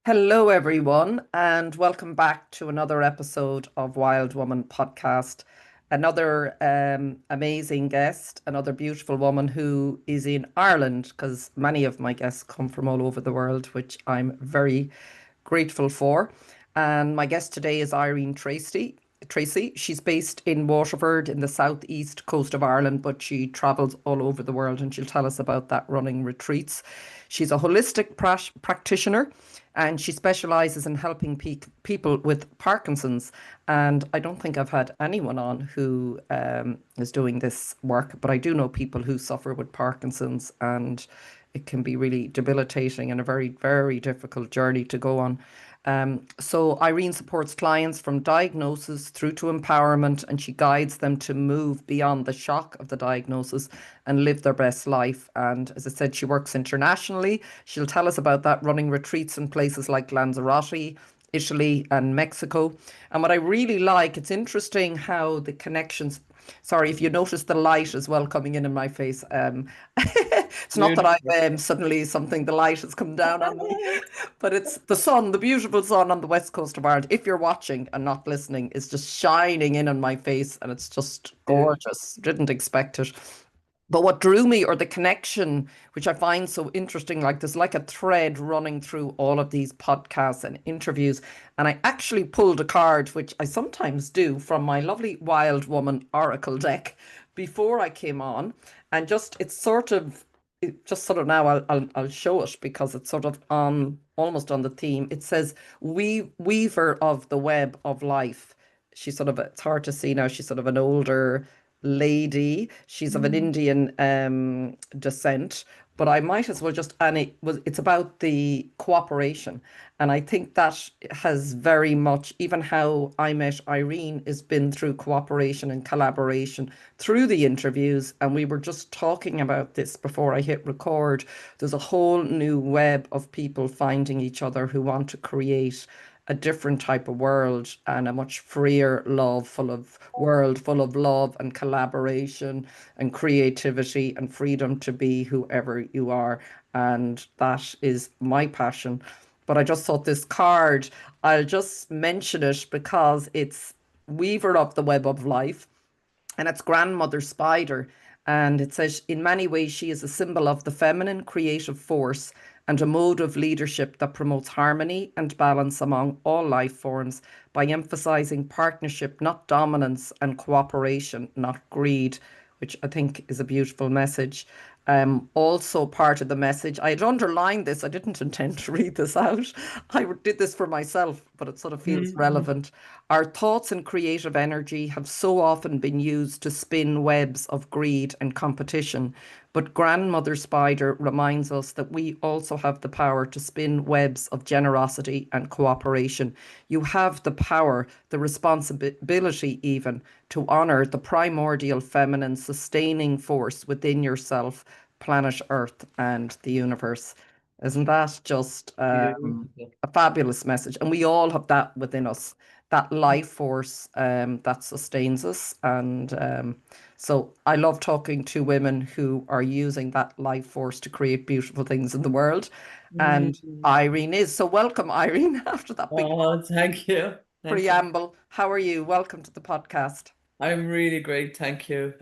Hello, everyone, and welcome back to another episode of Wild Woman Podcast. Another amazing guest, another beautiful woman who is in Ireland, because many of my guests come from all over the world, which I'm very grateful for. And my guest today is Irene Treacy. She's based in Waterford in the southeast coast of Ireland, but she travels all over the world and she'll tell us about that running retreats. She's a holistic practitioner and she specializes in helping people with Parkinson's. And I don't think I've had anyone on who is doing this work, but I do know people who suffer with Parkinson's, and it can be really debilitating and a very, very difficult journey to go on. So Irene supports clients from diagnosis through to empowerment, and she guides them to move beyond the shock of the diagnosis and live their best life. And as I said, she works internationally. She'll tell us about that, running retreats in places like Lanzarote, Italy and Mexico. And what I really like, it's interesting how the connections, sorry if you notice the light as well coming in my face. It's not that Beautiful. I've suddenly something, the light has come down on me, but it's the sun, the beautiful sun on the west coast of Ireland. If you're watching and not listening, is just shining in on my face and it's just Yeah. gorgeous. Didn't expect it. But what drew me, or the connection, which I find so interesting, like there's like a thread running through all of these podcasts and interviews. And I actually pulled a card, which I sometimes do, from my lovely Wild Woman Oracle deck before I came on. And just, it's sort of, it just sort of now I'll show it because it's sort of on, almost on the theme. It says, Weaver of the Web of Life. She's sort of, it's hard to see now, she's sort of an older lady. She's of an Mm. Indian descent, but I might as well just, and it's about the cooperation. And I think that has very much, even how I met Irene has been through cooperation and collaboration through the interviews. And we were just talking about this before I hit record. There's a whole new web of people finding each other who want to create a different type of world and a much freer love full of world full of love and collaboration and creativity and freedom to be whoever you are. And that is my passion. But I just thought this card, I'll just mention it because it's Weaver of the Web of Life, and it's grandmother spider. And it says, in many ways, she is a symbol of the feminine creative force and a mode of leadership that promotes harmony and balance among all life forms by emphasizing partnership, not dominance, and cooperation, not greed, which I think is a beautiful message. Also, part of the message, I had underlined this, I didn't intend to read this out. I did this for myself, but it sort of feels Mm. relevant. Our thoughts and creative energy have so often been used to spin webs of greed and competition, but Grandmother Spider reminds us that we also have the power to spin webs of generosity and cooperation. You have the power, the responsibility even, to honor the primordial feminine sustaining force within yourself, planet Earth, and the universe. Isn't that just Beautiful. a fabulous message? And we all have that within us, that life force that sustains us. And so I love talking to women who are using that life force to create beautiful things in the world. And Mm. Irene is. So welcome, Irene, after that big Oh, thank you. Thank you. preamble. How are you? Welcome to the podcast. I'm really great, thank you.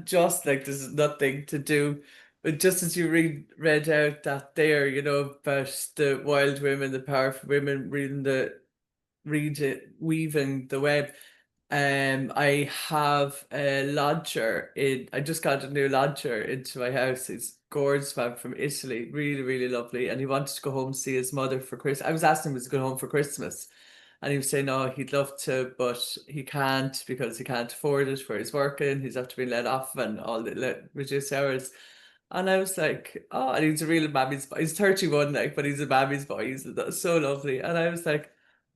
Just like there's nothing to do, but just as you read out that there, about the wild women, the powerful women read it, weaving the web. I have a lodger I just got a new lodger into my house. He's gorgeous man from Italy, really, really lovely. And he wanted to go home and see his mother for Christmas. I was asking him, was he going home for Christmas? And he was saying, no, he'd love to, but he can't because he can't afford it where he's working. He's after being let off and all the reduced hours. And I was like, oh, and he's a real mammy's boy. He's 31, like, but he's a mammy's boy. He's so lovely. And I was like,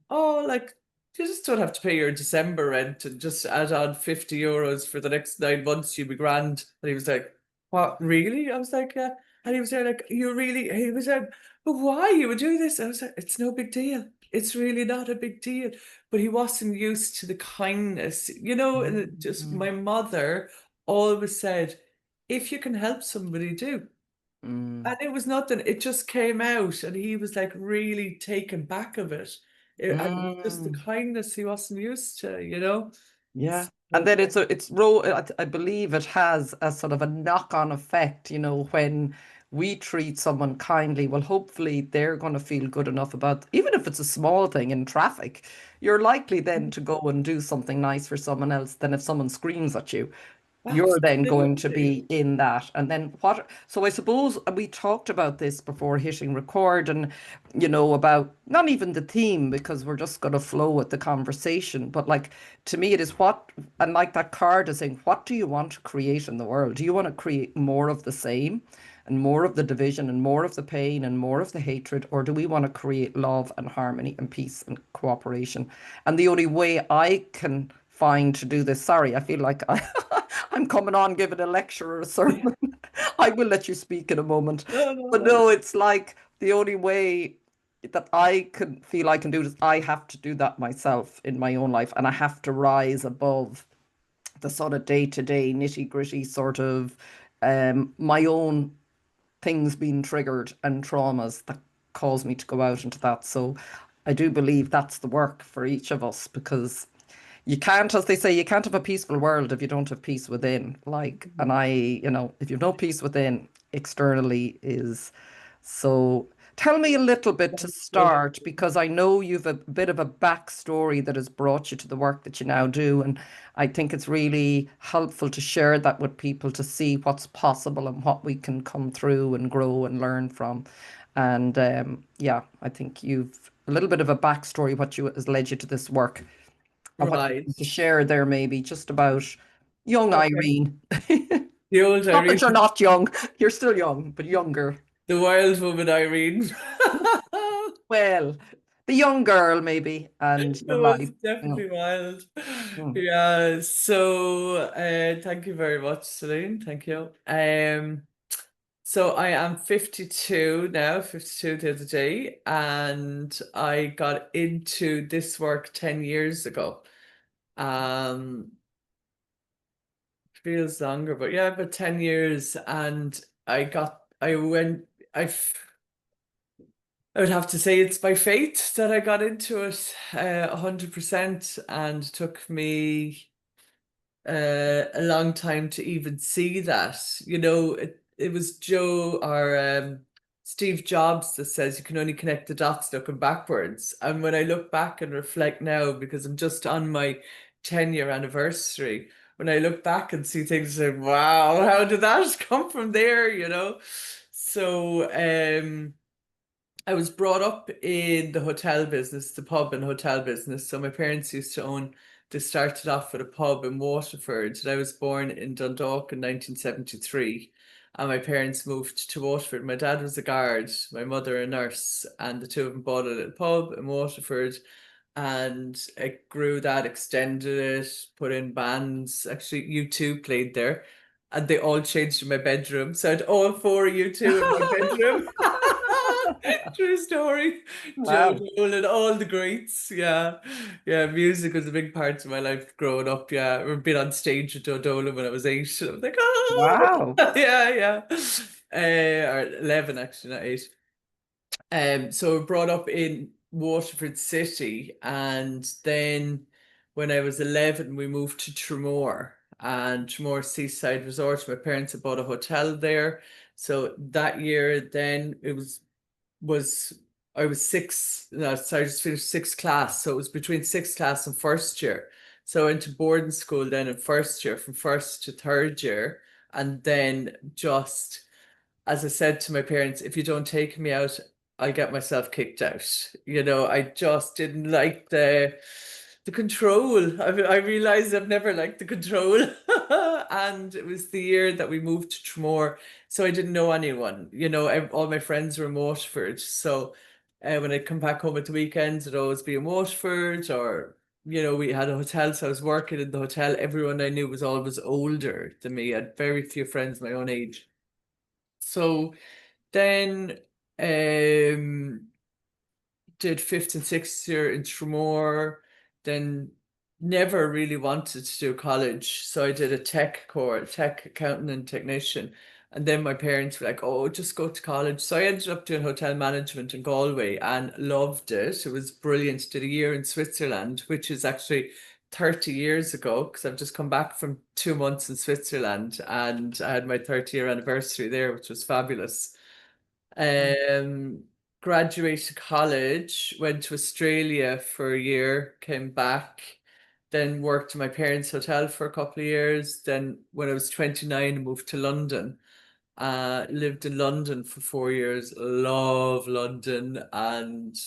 oh, like, you just don't have to pay your December rent and just add on €50 for the next 9 months, you'll be grand. And he was like, what, really? I was like, yeah. And he was there like, you really, he was like, but why you would do this? I was like, it's no big deal. It's really not a big deal. But he wasn't used to the kindness, and just Mhm. my mother always said, if you can help somebody, do. Mm. And it was nothing. It just came out, and he was like really taken back of it. And it was just the Mm. kindness he wasn't used to, you know. Yeah. And So, then I believe it has a sort of a knock-on effect, you know, when we treat someone kindly, well, hopefully they're going to feel good enough about, even if it's a small thing in traffic, you're likely then to go and do something nice for someone else than if someone screams at you. You're then going to absolutely. be in that. And then what? So I suppose we talked about this before hitting record and, you know, about not even the theme because we're just going to flow with the conversation. But like, to me, it is what, and like that card is saying, what do you want to create in the world? Do you want to create more of the same and more of the division and more of the pain and more of the hatred? Or do we want to create love and harmony and peace and cooperation? And the only way I can find to do this, sorry, I feel like I'm coming on giving a lecture or a sermon. I will let you speak in a moment. No, no, But no. no, it's like the only way that I can feel I can do this, I have to do that myself in my own life. And I have to rise above the sort of day-to-day nitty-gritty sort of my own things being triggered and traumas that cause me to go out into that. So I do believe that's the work for each of us because you can't, as they say, you can't have a peaceful world if you don't have peace within. Like, and you know, if you've no peace within, externally is so. Tell me a little bit to start, because I know you've a bit of a backstory that has brought you to the work that you now do. And I think it's really helpful to share that with people to see what's possible and what we can come through and grow and learn from. And yeah, I think you've a little bit of a backstory, what you has led you to this work and what you Right. want to share there, maybe just about young Okay. Irene. The old Not that Irene, you're not young, you're still young, but younger. the wild woman Irene. Well, the young girl, maybe, and It your was life. definitely wild. Mm. Yeah, so thank you very much, Celine. Thank you. So I am 52 now, 52 the other day, and I got into this work 10 years ago. Um, feels longer, but yeah, about 10 years, and I went, I would have to say it's by faith that I got into it 100%, and it took me a long time to even see that. You know, it was Joe or Steve Jobs that says you can only connect the dots looking backwards. And when I look back and reflect now, because I'm just on my 10-year anniversary, when I look back and see things like, wow, how did that come from there, you know? So I was brought up in the hotel business, the pub and hotel business. So my parents used to own, they started off with a pub in Waterford. And I was born in Dundalk in 1973. And my parents moved to Waterford. My dad was a guard, my mother a nurse, and the two of them bought a little pub in Waterford. And it grew that, extended it, put in bands. Actually, U2 played there. And they all changed in my bedroom. So I had all four U2 in my bedroom. True story. Joe Wow. Dole and all the greats. Yeah. Yeah. Music was a big part of my life growing up. Yeah. I remember being on stage with Joe Dolan when I was 8. And I was like, oh, Wow. yeah, yeah. Or 11, actually, not 8. So we're brought up in Waterford City, and then when I was 11, we moved to Tremor, and Tremor Seaside Resort. My parents had bought a hotel there. So that year, then it was I was six. No, sorry, I just finished sixth class, so it was between sixth class and first year. So I went to boarding school then in first year, from first to third year, and then just as I said to my parents, if you don't take me out, I'll get myself kicked out. You know, I just didn't like the control. I realized I've never liked the control. And it was the year that we moved to Tremor. So I didn't know anyone. You know, all my friends were in Waterford. So when I come back home at the weekends, it'd always be in Waterford, or you know, we had a hotel, so I was working in the hotel. Everyone I knew was always older than me. I had very few friends my own age. So then did fifth and sixth year in Tremor, then never really wanted to do college. So I did a tech course, tech accountant and technician. And then my parents were like, oh, just go to college. So I ended up doing hotel management in Galway and loved it. It was brilliant. Did a year in Switzerland, which is actually 30 years ago, because I've just come back from 2 months in Switzerland and I had my 30-year anniversary there, which was fabulous. Um, Graduated college, went to Australia for a year, came back, then worked in my parents' hotel for a couple of years. Then when I was 29, moved to London. Lived in London for 4 years, love London, and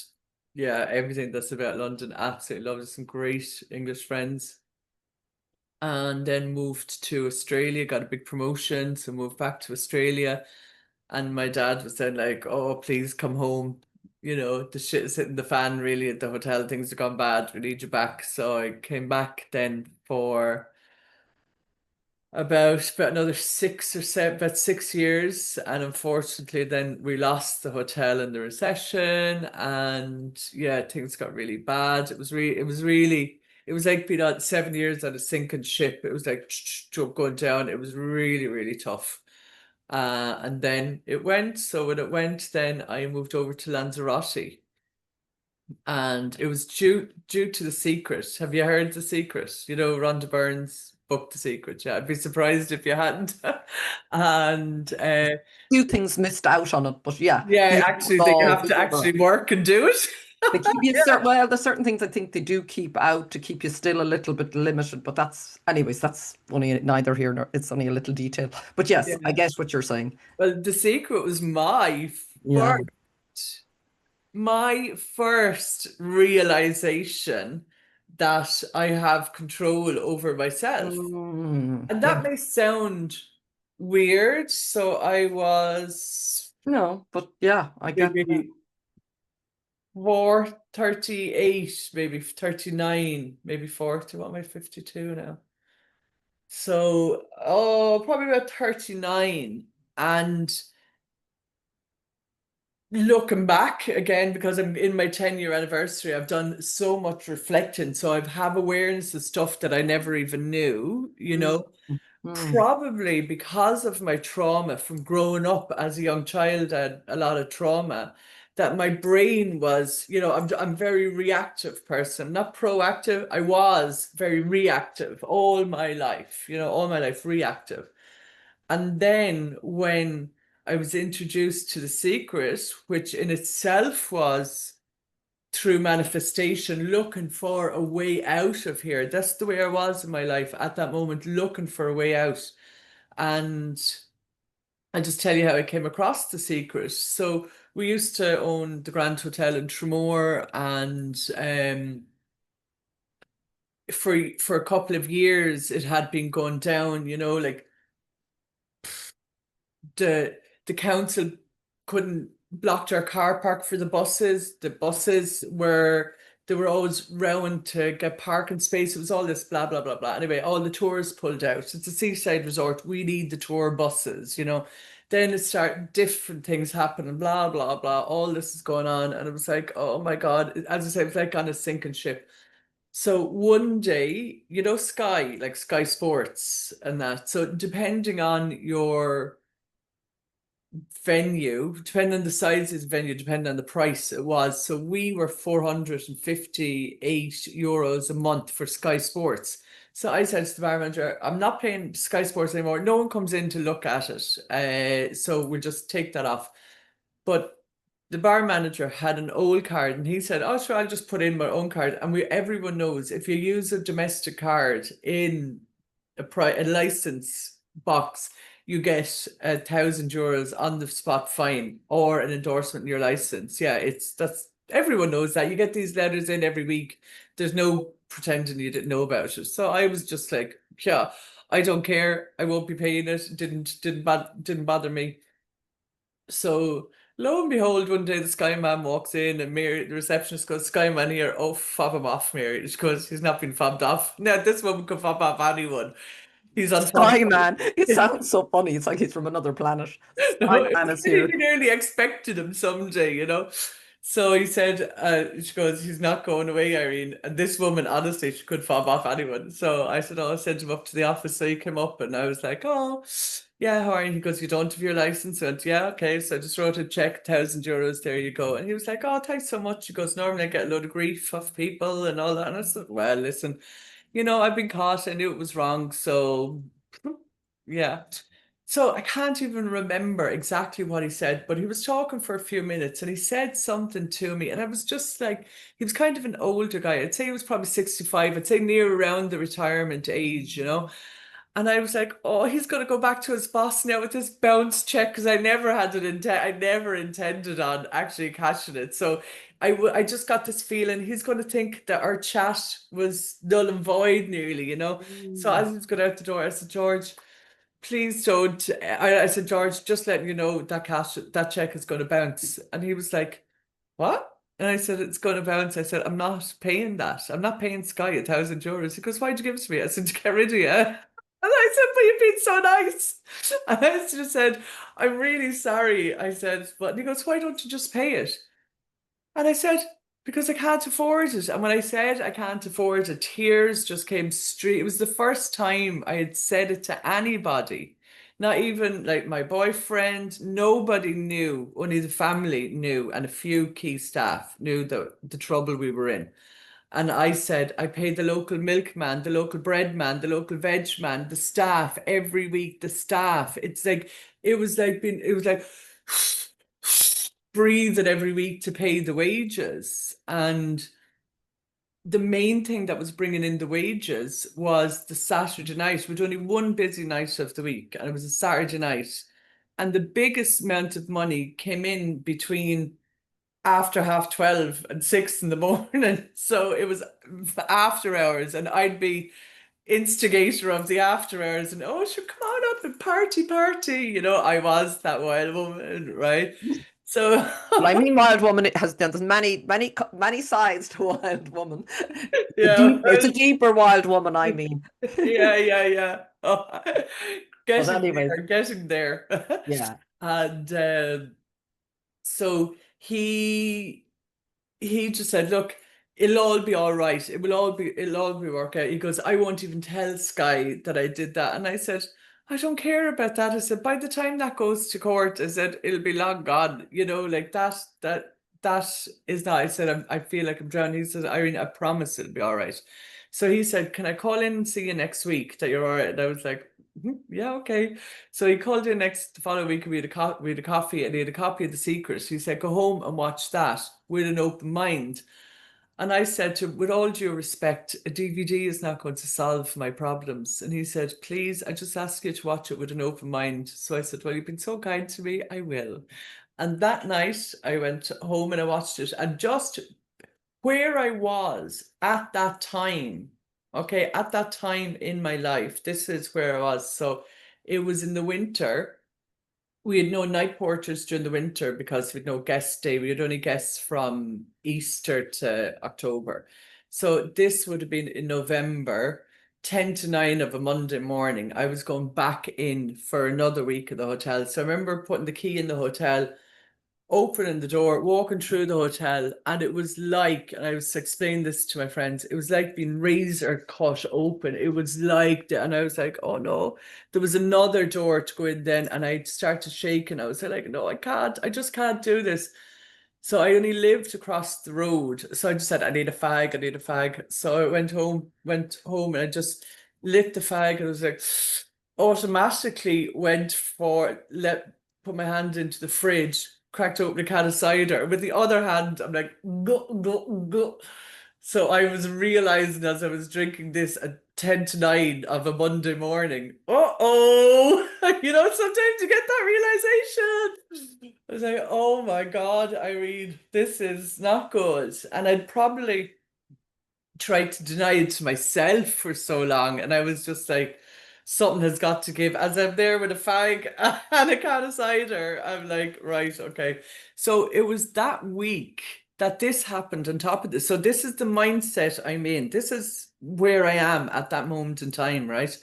yeah, everything that's about London, absolutely love it. Some great English friends. And then moved to Australia, got a big promotion, so moved back to Australia. And my dad was then like, oh, please come home. You know, the shit is hitting the fan really at the hotel. Things have gone bad. We need you back. So I came back then for about another 6 or 7, about 6 years. And unfortunately, then we lost the hotel in the recession. And yeah, things got really bad. It was like being on 7 years on a sinking ship. It was like going down. It was really, really tough. And then it went. So when it went, then I moved over to Lanzarote. And it was due to The Secret. Have you heard The Secret? You know, Rhonda Byrne's book, The Secret. Yeah, I'd be surprised if you hadn't. And Few things missed out on it, but yeah, yeah, the actually, they overall, have to actually work and do it. they keep you well, there's certain things I think they do keep out to keep you still a little bit limited, but that's anyways, that's only neither here nor it's only a little detail. But yes, I Yeah. guess what you're saying. Well, The Secret was Yeah. my first realization that I have control over myself. And Yeah. that may sound weird. So I was No, but yeah, I get that. maybe 38, maybe 39, maybe 40. What am I, 52 now? So, oh, probably about 39. And looking back again, because I'm in my 10-year anniversary, I've done so much reflecting. So I have awareness of stuff that I never even knew, you Mm, know. mm, Probably because of my trauma from growing up as a young child, I had a lot of trauma that my brain was, you know, I'm a very reactive person, not proactive. I was very reactive all my life, you know, all my life reactive. And then when I was introduced to The Secret, which in itself was through manifestation, looking for a way out of here. That's the way I was in my life at that moment, looking for a way out. And I just tell you how I came across The Secret. So we used to own the Grand Hotel in Tramore, and for a couple of years it had been going down, you know, like the council couldn't block our car park for the buses. The buses were they were always round to get parking space. It was all this blah blah blah blah. Anyway, all the tours pulled out. It's a seaside resort. We need the tour buses, you know. Then it started different things happening, blah blah blah. All this is going on, and it was like, oh my God. As I said, it was like on a sinking ship. So one day, you know, Sky, like Sky Sports and that. So depending on your venue, depending on the size of the venue, depending on the price it was. So we were 458 euros a month for Sky Sports. So I said to the bar manager, I'm not paying Sky Sports anymore. No one comes in to look at it. So we'll just take that off. But the bar manager had an old card and he said, oh, sure, I'll just put in my own card. And everyone knows if you use a domestic card in a license box, you get €1,000 on the spot fine or an endorsement in your license. Yeah, that's everyone knows that. You get these letters in every week. There's no pretending you didn't know about it. So I was just like, yeah, I don't care. I won't be paying it. Didn't bother me. So lo and behold, one day the Sky Man walks in and Mary, the receptionist goes, Sky Man here, oh, fob him off, Mary. She goes, he's not been fobbed off. Now, this woman could fob off anyone. He's on top. Sky Man. It sounds so funny. It's like he's from another planet. Sky No, Man is you here. nearly expected him someday, you know. So he said, she goes, he's not going away, Irene. And this woman, honestly, she could fob off anyone. So I said, oh, I'll send him up to the office. So he came up and I was like, oh, yeah, how are you? He goes, you don't have your license? I went, yeah, okay. So I just wrote a check, €1,000, there you go. And he was like, oh, thanks so much. He goes, normally I get a load of grief off people and all that. And I said, well, listen, I've been caught. I knew it was wrong. So yeah. So I can't even remember exactly what he said, but he was talking for a few minutes and he said something to me. And I was just like, he was kind of an older guy. I'd say he was probably 65. I'd say near around the retirement age, And I was like, oh, he's going to go back to his boss now with this bounce check because I never had I never intended on actually cashing it. So I just got this feeling he's going to think that our chat was null and void nearly. So as he was going out the door, I said, George, please don't. I said, George, just letting you know that check is going to bounce. And he was like, what? And I said, it's going to bounce. I said, I'm not paying that. I'm not paying Sky €1,000. He goes, why'd you give it to me? I said, to get rid of you. And I said, but you've been so nice. And I just said, I'm really sorry. I said, but and he goes, why don't you just pay it? And I said, because I can't afford it. And when I said I can't afford it, tears just came straight. It was the first time I had said it to anybody, not even like my boyfriend. Nobody knew, only the family knew, and a few key staff knew the trouble we were in. And I said, I pay the local milkman, the local bread man, the local veg man, the staff every week, the staff. It was like breathing every week to pay the wages. And the main thing that was bringing in the wages was the Saturday night. We'd only one busy night of the week, and it was a Saturday night. And the biggest amount of money came in between after 12:30 and 6 in the morning. So it was after hours, and I'd be instigator of the after hours and sure, come on up and party. I was that wild woman, right? So Well, I mean, wild woman, there's many sides to wild woman. yeah, It's a deeper wild woman, I mean. yeah. Oh, But anyways, getting there. yeah. And so he just said, look, it'll all be all right. It'll all be work out. He goes, I won't even tell Sky that I did that. And I said, I don't care about that. I said, by the time that goes to court, I said, it'll be long gone. Like that is not, I said, I feel like I'm drowning. He said, Irene, I promise it'll be all right. So he said, can I call in and see you next week that you're all right? And I was like, yeah, okay. So he called in the following week. We had a coffee, and he had a copy of The Secret. He said, go home and watch that with an open mind. And I said to him, with all due respect, a DVD is not going to solve my problems. And he said, please, I just ask you to watch it with an open mind. So I said, well, you've been so kind to me, I will. And that night I went home and I watched it. And just where I was at that time, okay, at that time in my life, this is where I was. So it was in the winter. We had no night porters during the winter because we had no guest day. We had only guests from Easter to October. So this would have been in November, 10 to 9 of a Monday morning. I was going back in for another week at the hotel. So I remember putting the key in the hotel, opening the door, walking through the hotel, and it was like, and I was explaining this to my friends, it was like being razor cut open. It was like, and I was like, oh no, there was another door to go in then, and I started shaking. I was like, no, I just can't do this. So I only lived across the road. So I just said, I need a fag. So I went home and I just lit the fag, and I was like, automatically went put my hand into the fridge, cracked open a can of cider. With the other hand, I'm like, go, go, go. So I was realizing as I was drinking this at 10 to 9 of a Monday morning, sometimes you get that realization. I was like, oh my God, Irene, this is not good. And I'd probably tried to deny it to myself for so long. And I was just like, something has got to give. As I'm there with a fag and a can of cider, I'm like, right, okay. So it was that week that this happened on top of this. So this is the mindset I'm in. This is where I am at that moment in time, right?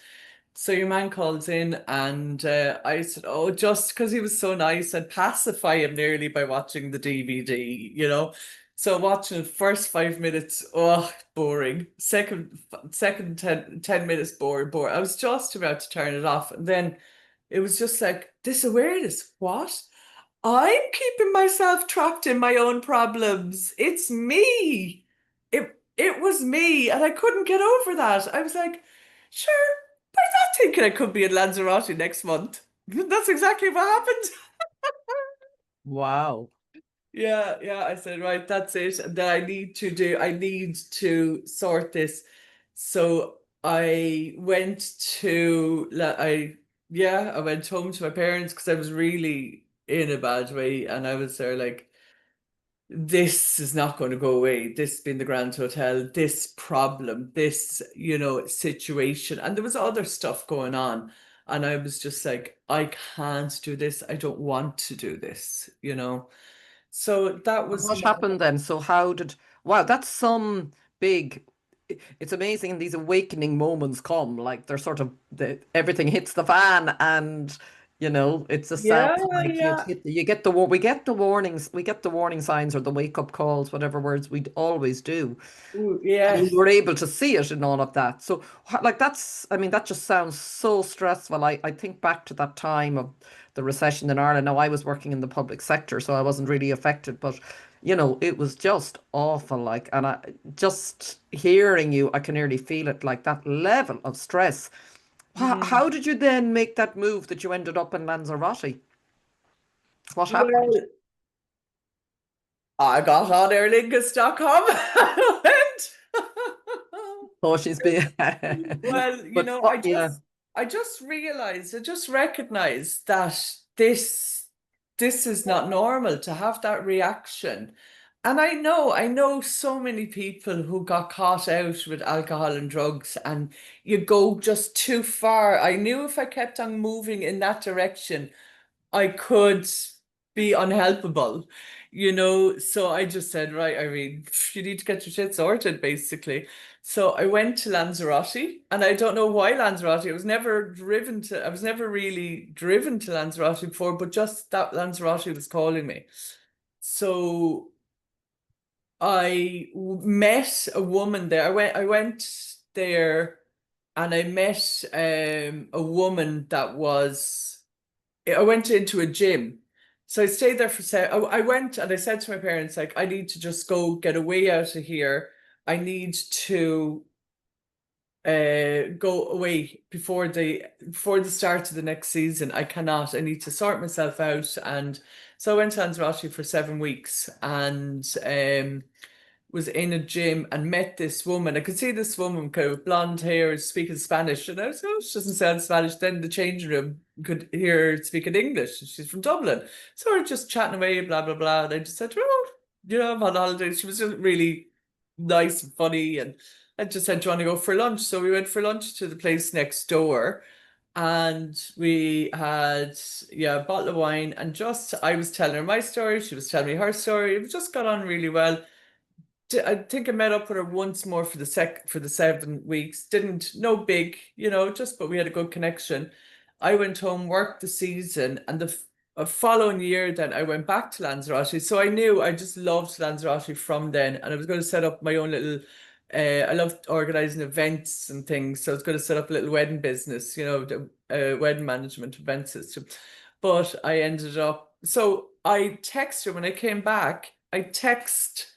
So your man calls in, and I said, oh, just because he was so nice, I'd pacify him nearly by watching the DVD, you know. So watching the first 5 minutes, oh, boring. Second 10 minutes, boring. I was just about to turn it off. And then it was just like, this awareness, what? I'm keeping myself trapped in my own problems. It's me. It was me, and I couldn't get over that. I was like, sure, by that thinking I could be in Lanzarote next month. That's exactly what happened. Wow. Yeah, I said, right, that's it. And then I need to sort this. So I went to, I went home to my parents because I was really in a bad way. And I was there like, this is not going to go away. This being the Grand Hotel, this problem, this, situation. And there was other stuff going on. And I was just like, I can't do this. I don't want to do this. So that And was what happened then? So wow, that's some big, it's amazing these awakening moments come, like they're sort of, everything hits the fan and, it just sounds yeah, like yeah. you get we get the warnings, we get the warning signs or the wake up calls, whatever words we always do. Ooh, And yeah. you were able to see it in all of that. So, like, I mean, that just sounds so stressful. I think back to that time of the recession in Ireland. Now, I was working in the public sector, so I wasn't really affected, but, it was just awful. Like, and just hearing you, I can nearly feel it, like that level of stress. Mhm. How did you then make that move that you ended up in Lanzarote? What happened? Well, I got on aerlingus.com and went. Oh, she's been, Well, but I what, yeah. I just recognized that this is not normal to have that reaction. And I know so many people who got caught out with alcohol and drugs, and you go just too far. I knew if I kept on moving in that direction, I could be unhelpable. So I just said, right, Irene, you need to get your shit sorted, basically. So I went to Lanzarote, and I don't know why Lanzarote. I was never really driven to Lanzarote before, but just that Lanzarote was calling me. So met a woman there. I went there, and I met a woman that was I went into a gym. So I stayed there for I went and I said to my parents, like, I need to just go get away out of here. I need to go away before the start of the next season. I cannot. I need to sort myself out. And so I went to Lanzarote for 7 weeks, and was in a gym and met this woman. I could see this woman kind of blonde hair speaking Spanish, and I was, oh, she doesn't sound Spanish. Then in the changing room could hear her speaking English. She's from Dublin. So we're just chatting away, blah, blah, blah. And I just said, oh, I'm on holiday. She was just really nice and funny. And I just said, do you want to go for lunch? So we went for lunch to the place next door. And we had, yeah, a bottle of wine. And just, I was telling her my story. She was telling me her story. It just got on really well. I think I met up with her once more for the 7 weeks. Didn't no big, just but we had a good connection. I went home, worked the season, and the following year then I went back to Lanzarote. So I knew I just loved Lanzarote from then, and I was going to set up my own little. I loved organizing events and things, so I was going to set up a little wedding business, the wedding management event system. But I ended up. So I texted her when I came back. I text.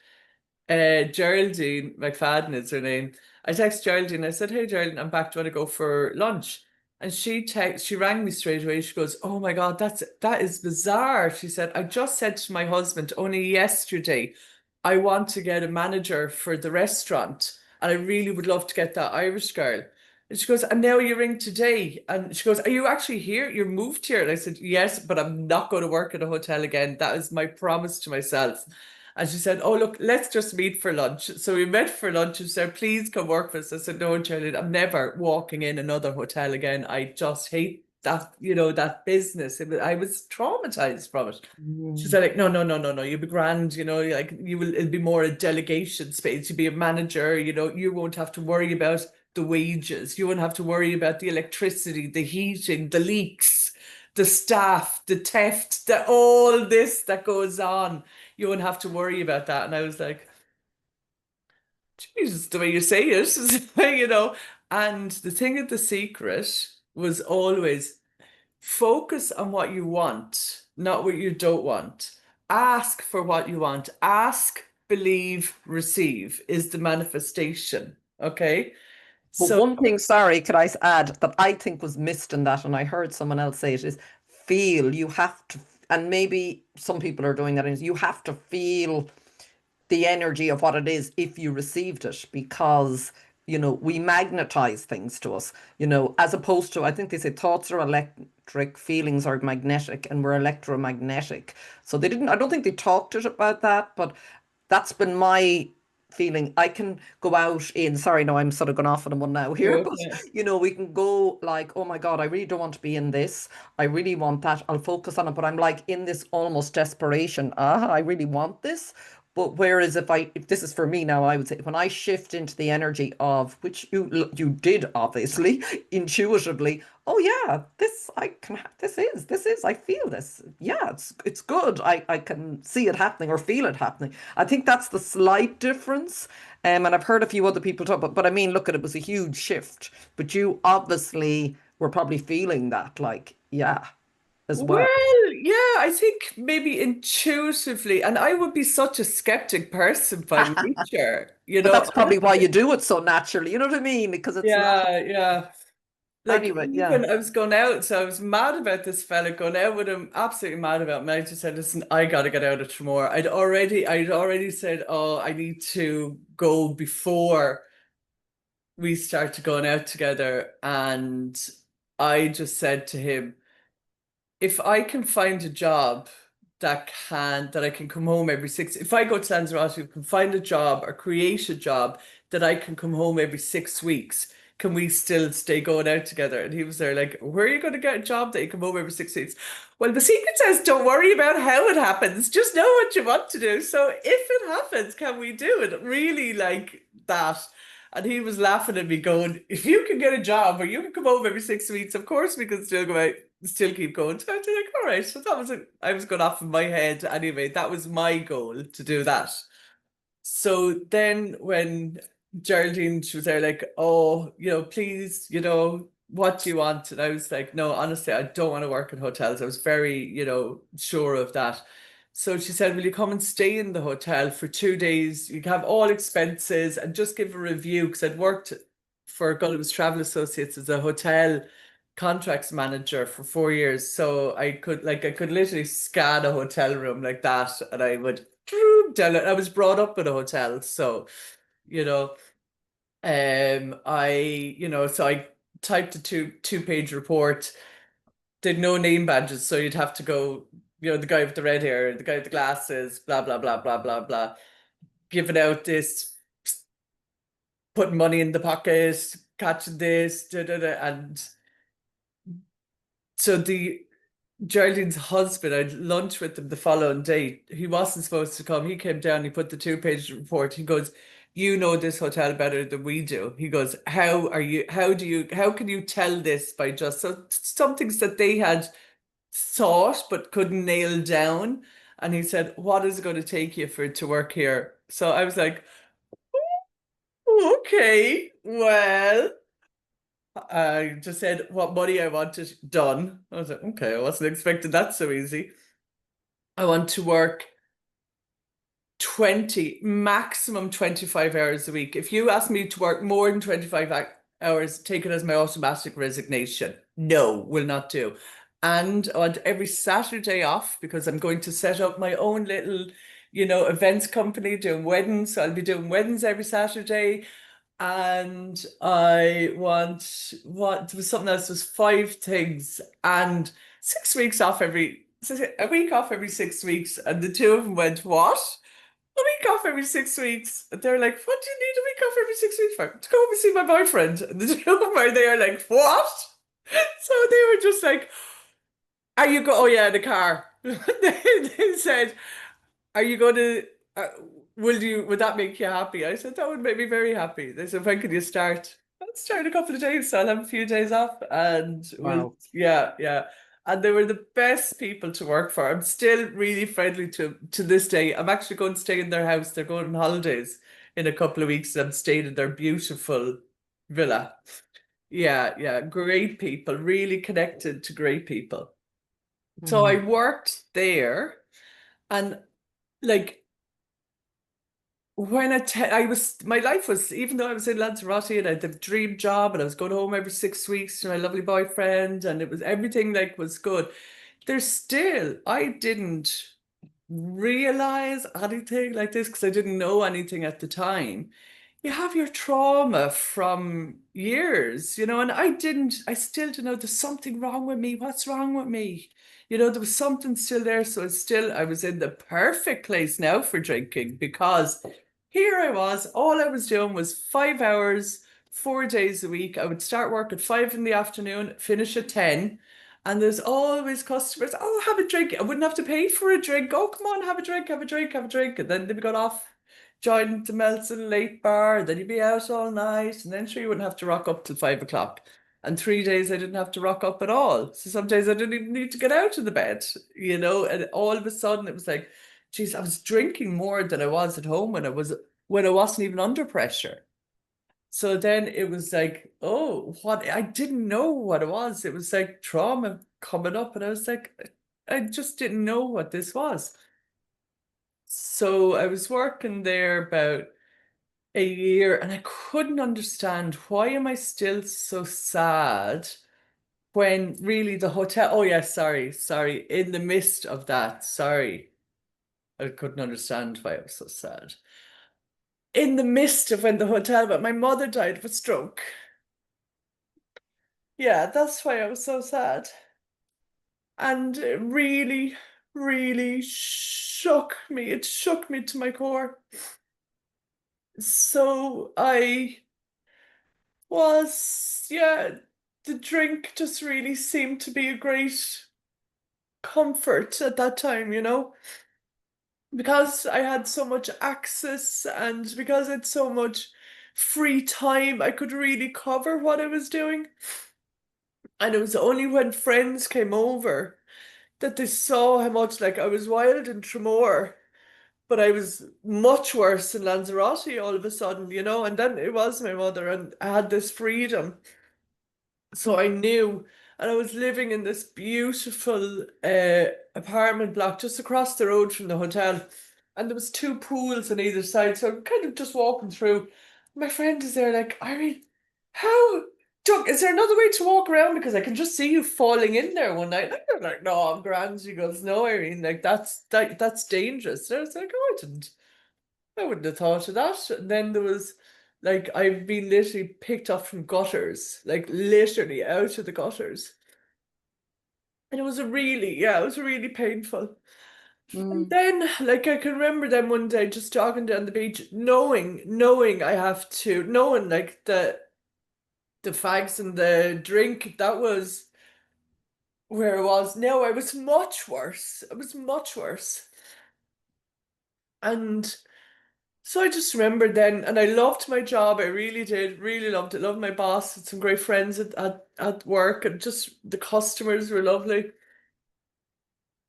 Geraldine McFadden is her name. I texted Geraldine. I said, "Hey, Geraldine, I'm back. Do you want to go for lunch?" And she rang me straight away. She goes, "Oh my God, that is bizarre." She said, "I just said to my husband only yesterday, I want to get a manager for the restaurant, and I really would love to get that Irish girl." And she goes, "And now you ring today." And she goes, "Are you actually here? You're moved here?" And I said, "Yes, but I'm not going to work at a hotel again. That is my promise to myself." And she said, "Oh, look, let's just meet for lunch." So we met for lunch and said, "Please come work for us." I said, "No, Charlie, I'm never walking in another hotel again. I just hate that business. I was traumatized from it." She Mm. said, like, "No, no, no, no, no, you'll be grand, like it'll be more a delegation space. You'll be a manager, you won't have to worry about the wages. You won't have to worry about the electricity, the heating, the leaks, the staff, the theft, all this that goes on. You won't have to worry about that. And I was like, Jesus, the way you say it, you know. And the thing of the secret was always focus on what you want, not what you don't want. Ask for what you want. Ask, believe, receive is the manifestation. Okay. But So, one thing, sorry, could I add that I think was missed in that, and I heard someone else say it, is feel. You have to, and maybe some people are doing that, is you have to feel the energy of what it is if you received it, because we magnetize things to us, as opposed to, I think they say thoughts are electric, feelings are magnetic, and we're electromagnetic. So they didn't, I don't think they talked it about that, but that's been my feeling. I can go out in, sorry, no, I'm sort of going off on one now here, but okay. we can go like, oh my God, I really don't want to be in this. I really want that. I'll focus on it, but I'm like in this almost desperation. I really want this. But whereas if this is for me now, I would say when I shift into the energy of, which you did obviously intuitively, oh yeah, this I can this is I feel this. Yeah, it's good. I can see it happening or feel it happening. I think that's the slight difference. And I've heard a few other people talk, but I mean, look, at it was a huge shift. But you obviously were probably feeling that, like, yeah, as well. Well, yeah, I think maybe intuitively, and I would be such a skeptic person by nature, you But know. that's probably why you do it so naturally. You know what I mean? Because it's not Yeah, yeah. Like anyway. Yeah. even I was going out, so I was mad about this fella going out with him, absolutely mad about him. I just said, listen, I gotta get out of tomorrow. I'd already said, oh, I need to go before we started going out together. And I just said to him, if I can find a job that I can come home every six, if I go to Lanzarote, can find a job or create a job that I can come home every 6 weeks, can we still stay going out together? And he was there like, where are you going to get a job that you come home every 6 weeks? Well, the secret says don't worry about how it happens. Just know what you want to do. So if it happens, can we do it? Really like that. And he was laughing at me, going, if you can get a job where you can come home every 6 weeks, of course we can still go out, still keep going. So I was like, all right. So that was it. I was going off in my head anyway. That was my goal to do that. So then when Geraldine, she was there like, oh, please, what do you want? And I was like, no, honestly, I don't want to work in hotels. I was very, sure of that. So she said, will you come and stay in the hotel for 2 days? You can have all expenses and just give a review. Because I'd worked for Gulliver's Travel Associates as a hotel contracts manager for 4 years. So I could literally scan a hotel room like that and I would tell it. I was brought up in a hotel. So, you know, so I typed a two-page report, did no name badges, so you'd have to go, the guy with the red hair, the guy with the glasses, blah, blah, blah, blah, blah, blah, giving out this, putting money in the pocket, catching this, da, da, da, and so Geraldine's husband, I had lunch with him the following day. He wasn't supposed to come. He came down, he put the two-page report. He goes, you know this hotel better than we do. He goes, how can you tell this by just some things that they had thought but couldn't nail down? And he said, what is it going to take you to work here? So I was like, okay, well, I just said what money I wanted, done. I was like, okay, I wasn't expecting that so easy. I want to work 20, maximum 25 hours a week. If you ask me to work more than 25 hours, take it as my automatic resignation. No, will not do. And I want every Saturday off because I'm going to set up my own little, events company doing weddings. So I'll be doing weddings every Saturday. And I want there was something else, there was 5 things and 6 weeks off a week off every 6 weeks. And the two of them went, what? A week off every 6 weeks. And they're like, what do you need a week off every 6 weeks for? To go home and see my boyfriend. And the two of them are there like, what? So they were just like, are you oh yeah, the car. They said, are you going to, would that make you happy? I said, that would make me very happy. They said, when can you start? Start a couple of days, so I'll have a few days off, and Wow. yeah. And they were the best people to work for. I'm still really friendly to this day. I'm actually going to stay in their house. They're going on holidays in a couple of weeks. I'm staying in their beautiful villa. Yeah, great people, really connected to great people. So I Mm. worked there, and like when my life was, even though I was in Lanzarote and I had the dream job and I was going home every 6 weeks to my lovely boyfriend and it was everything like was good. I didn't realize anything like this because I didn't know anything at the time. You have your trauma from years, and I still don't know, there's something wrong with me. What's wrong with me? There was something still there. So I was in the perfect place now for drinking because here I was, all I was doing was 5 hours, 4 days a week. I would start work at 5 in the afternoon, finish at 10. And there's always customers, oh, have a drink. I wouldn't have to pay for a drink. Oh, come on, have a drink, have a drink, have a drink. And then they got off, joined the Melson late bar. Then you'd be out all night. And then sure, you wouldn't have to rock up till 5 o'clock. And 3 days I didn't have to rock up at all. So some days I didn't even need to get out of the bed, and all of a sudden it was like, geez, I was drinking more than I was at home when I wasn't even under pressure. So then it was like, oh, what? I didn't know what it was. It was like trauma coming up, and I was like, I just didn't know what this was. So I was working there about a year, and I couldn't understand, why am I still so sad when really the hotel, oh yeah, sorry, in the midst of that, sorry, I couldn't understand why I was so sad. In the midst of when the hotel, but my mother died of a stroke. Yeah, that's why I was so sad. And it really, really shook me. It shook me to my core. So yeah, the drink just really seemed to be a great comfort at that time, because I had so much access and because I had so much free time, I could really cover what I was doing. And it was only when friends came over that they saw how much, like, I was wild in Tremor, but I was much worse in Lanzarote all of a sudden, and then it was my mother and I had this freedom. So I knew, and I was living in this beautiful apartment block just across the road from the hotel. And there was two pools on either side. So I'm kind of just walking through. My friend is there like, Irene, how, Doug, is there another way to walk around? Because I can just see you falling in there one night. And I'm like, no, I'm grand. She goes, no, Irene, like that's dangerous. And I was like, oh, I wouldn't have thought of that. And then there was like, I've been literally picked up from gutters, like literally out of the gutters. And it was really painful. And Mm. then, like, I can remember them one day just jogging down the beach, knowing I have to, knowing like the fags and the drink, that was where I was. Now I was much worse. I was much worse. And so I just remembered then, and I loved my job. I really did, really loved it. Loved my boss. Had some great friends at work, and just the customers were lovely.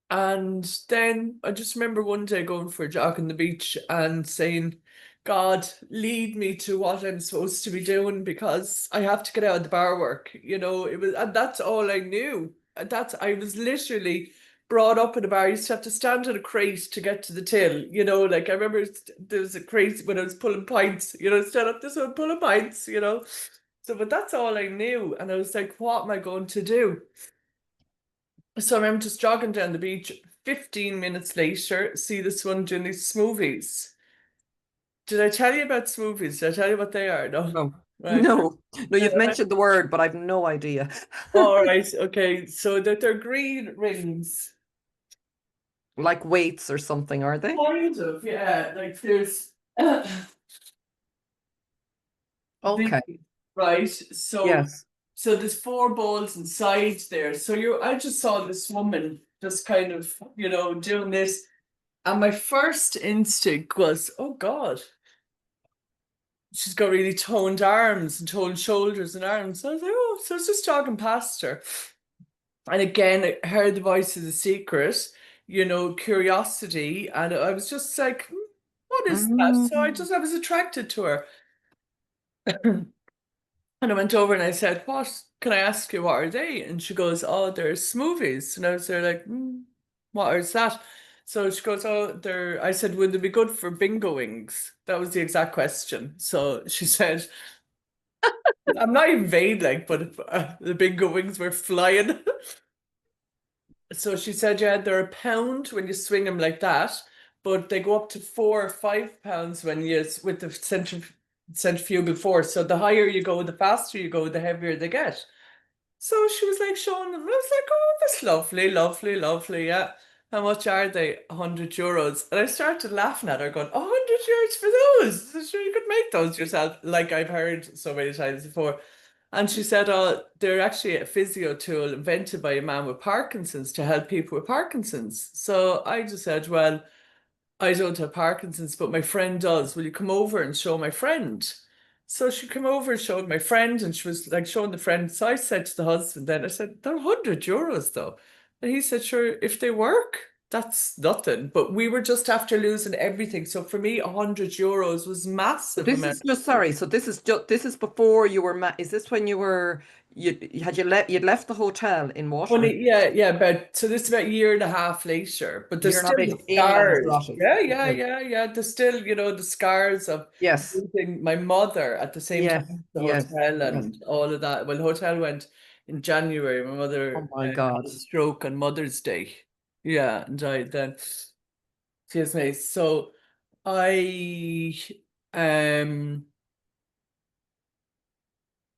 And then I just remember one day going for a jog on the beach and saying, God, lead me to what I'm supposed to be doing because I have to get out of the bar work. And that's all I knew. I was literally brought up in a bar. I used to have to stand on a crate to get to the till. Like I remember there was a crate when I was pulling pints, stand up this one, pulling pints. So, but that's all I knew. And I was like, what am I going to do? So I remember just jogging down the beach. 15 minutes later, see this one doing these smoothies. Did I tell you about smoothies? Did I tell you what they are? No. No, Right. no, no, Yeah. you've mentioned the word, but I've no idea. All right. Okay. So they're green rings. Like weights or something, are they? Kind of, yeah. Like there's the Okay. right. So Yes. there's four balls inside there. So I just saw this woman just kind of, doing this. And my first instinct was, oh God. she's got really toned arms and toned shoulders and arms. So I was like, oh, so I was just jogging past her. And again, I heard the voice of the secret, curiosity. And I was just like, what is that? So Mm. I was attracted to her. And I went over and I said, what can I ask you, what are they? And she goes, oh, they're smoothies. And I was there like, what is that? So she goes, oh, I said, would they be good for bingo wings? That was the exact question. So she said, I'm not even vain, like, but the bingo wings were flying. So she said, yeah, they're a pound when you swing them like that, but they go up to 4 or 5 pounds when you with the centrifugal force. So the higher you go, the faster you go, the heavier they get. So she was like showing them. I was like, oh, that's lovely, lovely, lovely. Yeah. How much are they? €100. And I started laughing at her, going, €100 for those. So sure you could make those yourself, like I've heard so many times before. And she said, oh, they're actually a physio tool invented by a man with Parkinson's to help people with Parkinson's. So I just said, well, I don't have Parkinson's, but my friend does. Will you come over and show my friend? So she came over and showed my friend, and she was like showing the friend. So I said to the husband, then I said, they're €100 though. And he said, sure, if they work, that's nothing. But we were just after losing everything. So for me, €100 was So massive this amount. is just sorry. So this is before you were is this when you were you'd left the hotel in what? Yeah, so this is about a year and a half later, but there's You're still not the in scars. Lanzarote. Okay. Yeah. There's still, the scars of Yes. losing my mother at the same time Yes. as the Yes. hotel Yes. and all of that. Well, the hotel went in January. My Oh mother my had God. a stroke on Mother's Day. Yeah, and died then. Excuse me. So I um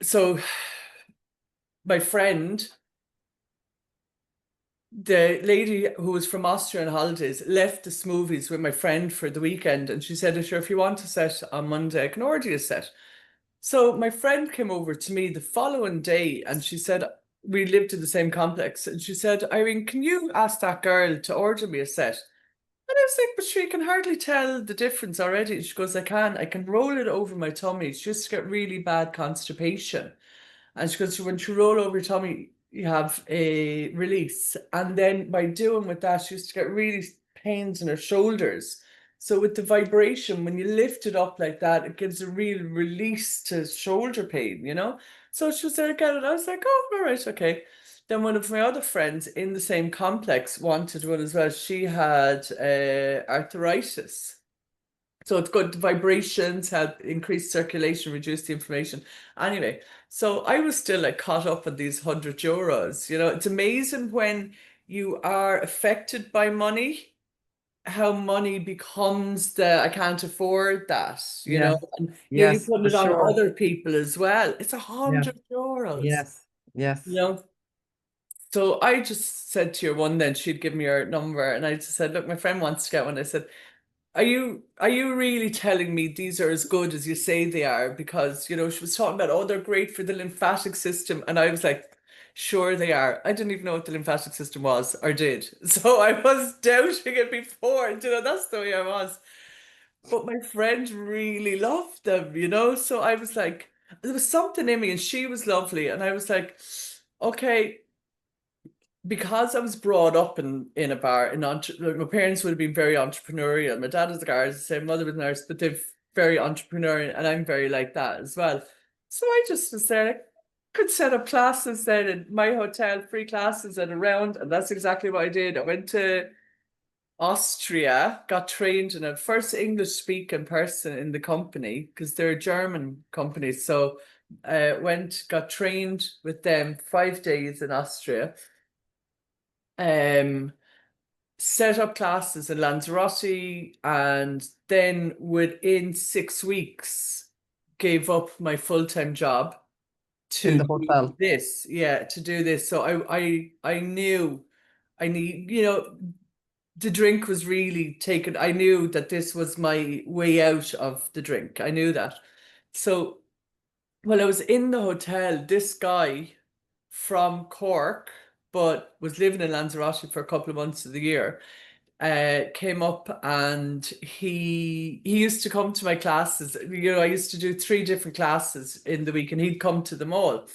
so my friend, the lady who was from Austria on holidays, left the smoothies with my friend for the weekend, and she said, sure, if you want a set on Monday, I can order you a set. So my friend came over to me the following day, and she said, we lived in the same complex, and she said, Irene, can you ask that girl to order me a set? And I was like, but she can hardly tell the difference already. And she goes, I can roll it over my tummy. She used to get really bad constipation. And she goes, when you roll over your tummy, you have a release. And then by doing with that, she used to get really pains in her shoulders. So with the vibration, when you lift it up like that, it gives a real release to shoulder pain. So she was there again, and I was like, oh, all right, okay. Then one of my other friends in the same complex wanted one as well. She had arthritis. So it's good vibrations, help increase circulation, reduce the inflammation. Anyway, so I was still like caught up on these €100. It's amazing when you are affected by money, how money becomes I can't afford that, Yes. and you Yes, put for it on sure. other people as well. It's a Yeah. hundred euros, Yes. you Yes. know. So I just said to your one, then she'd give me her number, and I just said, look, my friend wants to get one. I said, are you really telling me these are as good as you say they are? Because, she was talking about, oh, they're great for the lymphatic system. And I was like, sure they are. I didn't even know what the lymphatic system was or did. So I was doubting it before. That's the way I was. But my friend really loved them. So I was like, there was something in me, and she was lovely. And I was like, okay, because I was brought up in a bar, like, my parents would have been very entrepreneurial. My dad was a guard, as I say, mother was a nurse, but they're very entrepreneurial, and I'm very like that as well. So I just was there, like, could set up classes then in my hotel, free classes and around, and that's exactly what I did. I went to Austria, got trained in a first English speaking person in the company because they're a German company. So got trained with them 5 days in Austria. Um, Set up classes in Lanzarote, and then within 6 weeks gave up my full-time job In to the do hotel. this. Yeah, to do this. So I knew I need, the drink was really taken. I knew that this was my way out of the drink. I knew that. So while I was in the hotel, this guy from Cork, but was living in Lanzarote for a couple of months of the year, came up, and he used to come to my classes. You know, I used to do 3 different classes in the week, and he'd come to them all.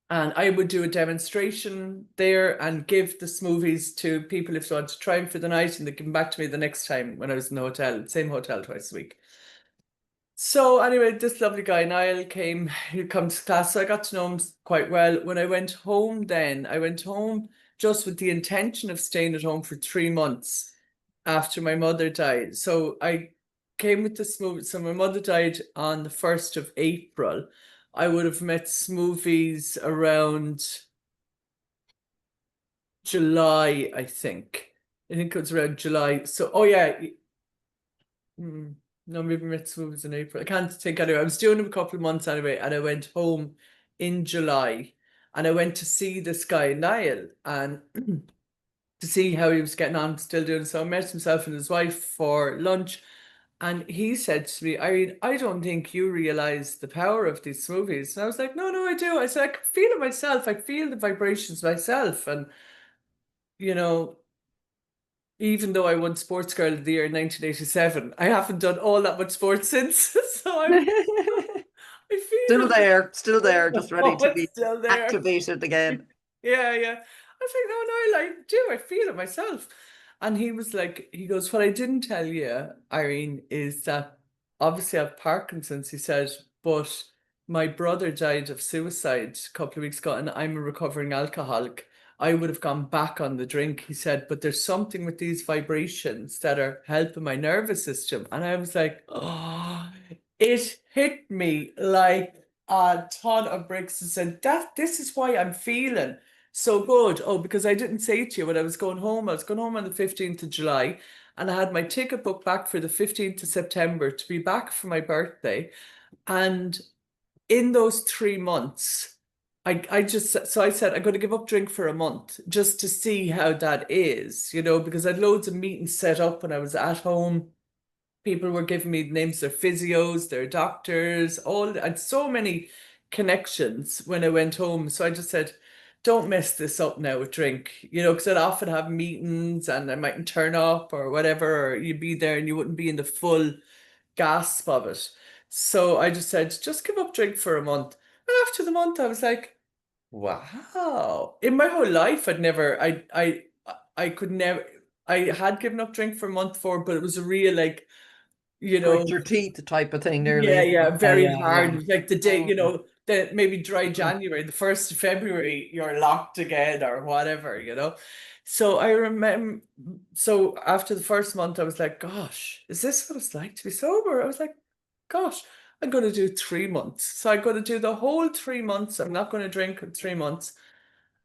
And I would do a demonstration there and give the smoothies to people if they want to try them for the night, and they give them back to me the next time when I was in the hotel, same hotel twice a week. So anyway, this lovely guy, Niall, he'd come to class, so I got to know him quite well. When I went home then, I went home just with the intention of staying at home for 3 months after my mother died. So I came with the smoothie. So my mother died on the 1st of April. I would have met smoothies around July, I think. I think it was around July. So, oh yeah. No, maybe mitzvah was in April. I can't think anyway. I was doing it a couple of months anyway, and I went home in July, and I went to see this guy, Niall, and to see how he was getting on, still doing so. I met himself and his wife for lunch, and he said to me, Irene, I don't think you realize the power of these smoothies. And I was like, no, I do. I said, I can feel it myself. I feel the vibrations myself. And, you know, even though I won Sports Girl of the Year in 1987, I haven't done all that much sports since. So I feel Still there, just ready to it's be still there. activated again. Yeah. I was like, no, I do. I feel it myself. And he was like, he goes, what I didn't tell you, Irene, is that obviously I have Parkinson's, he said, but my brother died of suicide a couple of weeks ago, and I'm a recovering alcoholic. I would have gone back on the drink, he said, but there's something with these vibrations that are helping my nervous system. And I was like, oh, it hit me like a ton of bricks, and said, this is why I'm feeling so good. Oh, because I didn't say to you when I was going home on the 15th of July, and I had my ticket booked back for the 15th of September to be back for my birthday. And in those 3 months, I said, I'm going to give up drink for a month just to see how that is, you know, because I had loads of meetings set up when I was at home. People were giving me the names of their physios, their doctors, I had so many connections when I went home. So I just said, don't mess this up now with drink, you know, because I'd often have meetings and I mightn't turn up or whatever, or you'd be there and you wouldn't be in the full gasp of it. So I just said, just give up drink for a month. And after the month, I was like, wow. In my whole life, I could never, I had given up drink for a month before, but it was a real, like, you know, Grit your teeth type of thing nearly. yeah, very hard. Yeah. It was like the day, you Mm. know, the maybe dry January, the 1st of February, you're locked again or whatever, you know. So I remember, so after the first month, I was like, gosh, is this what it's like to be sober? I was like, gosh, I'm going to do 3 months. So I'm going to do the whole 3 months. I'm not going to drink in 3 months.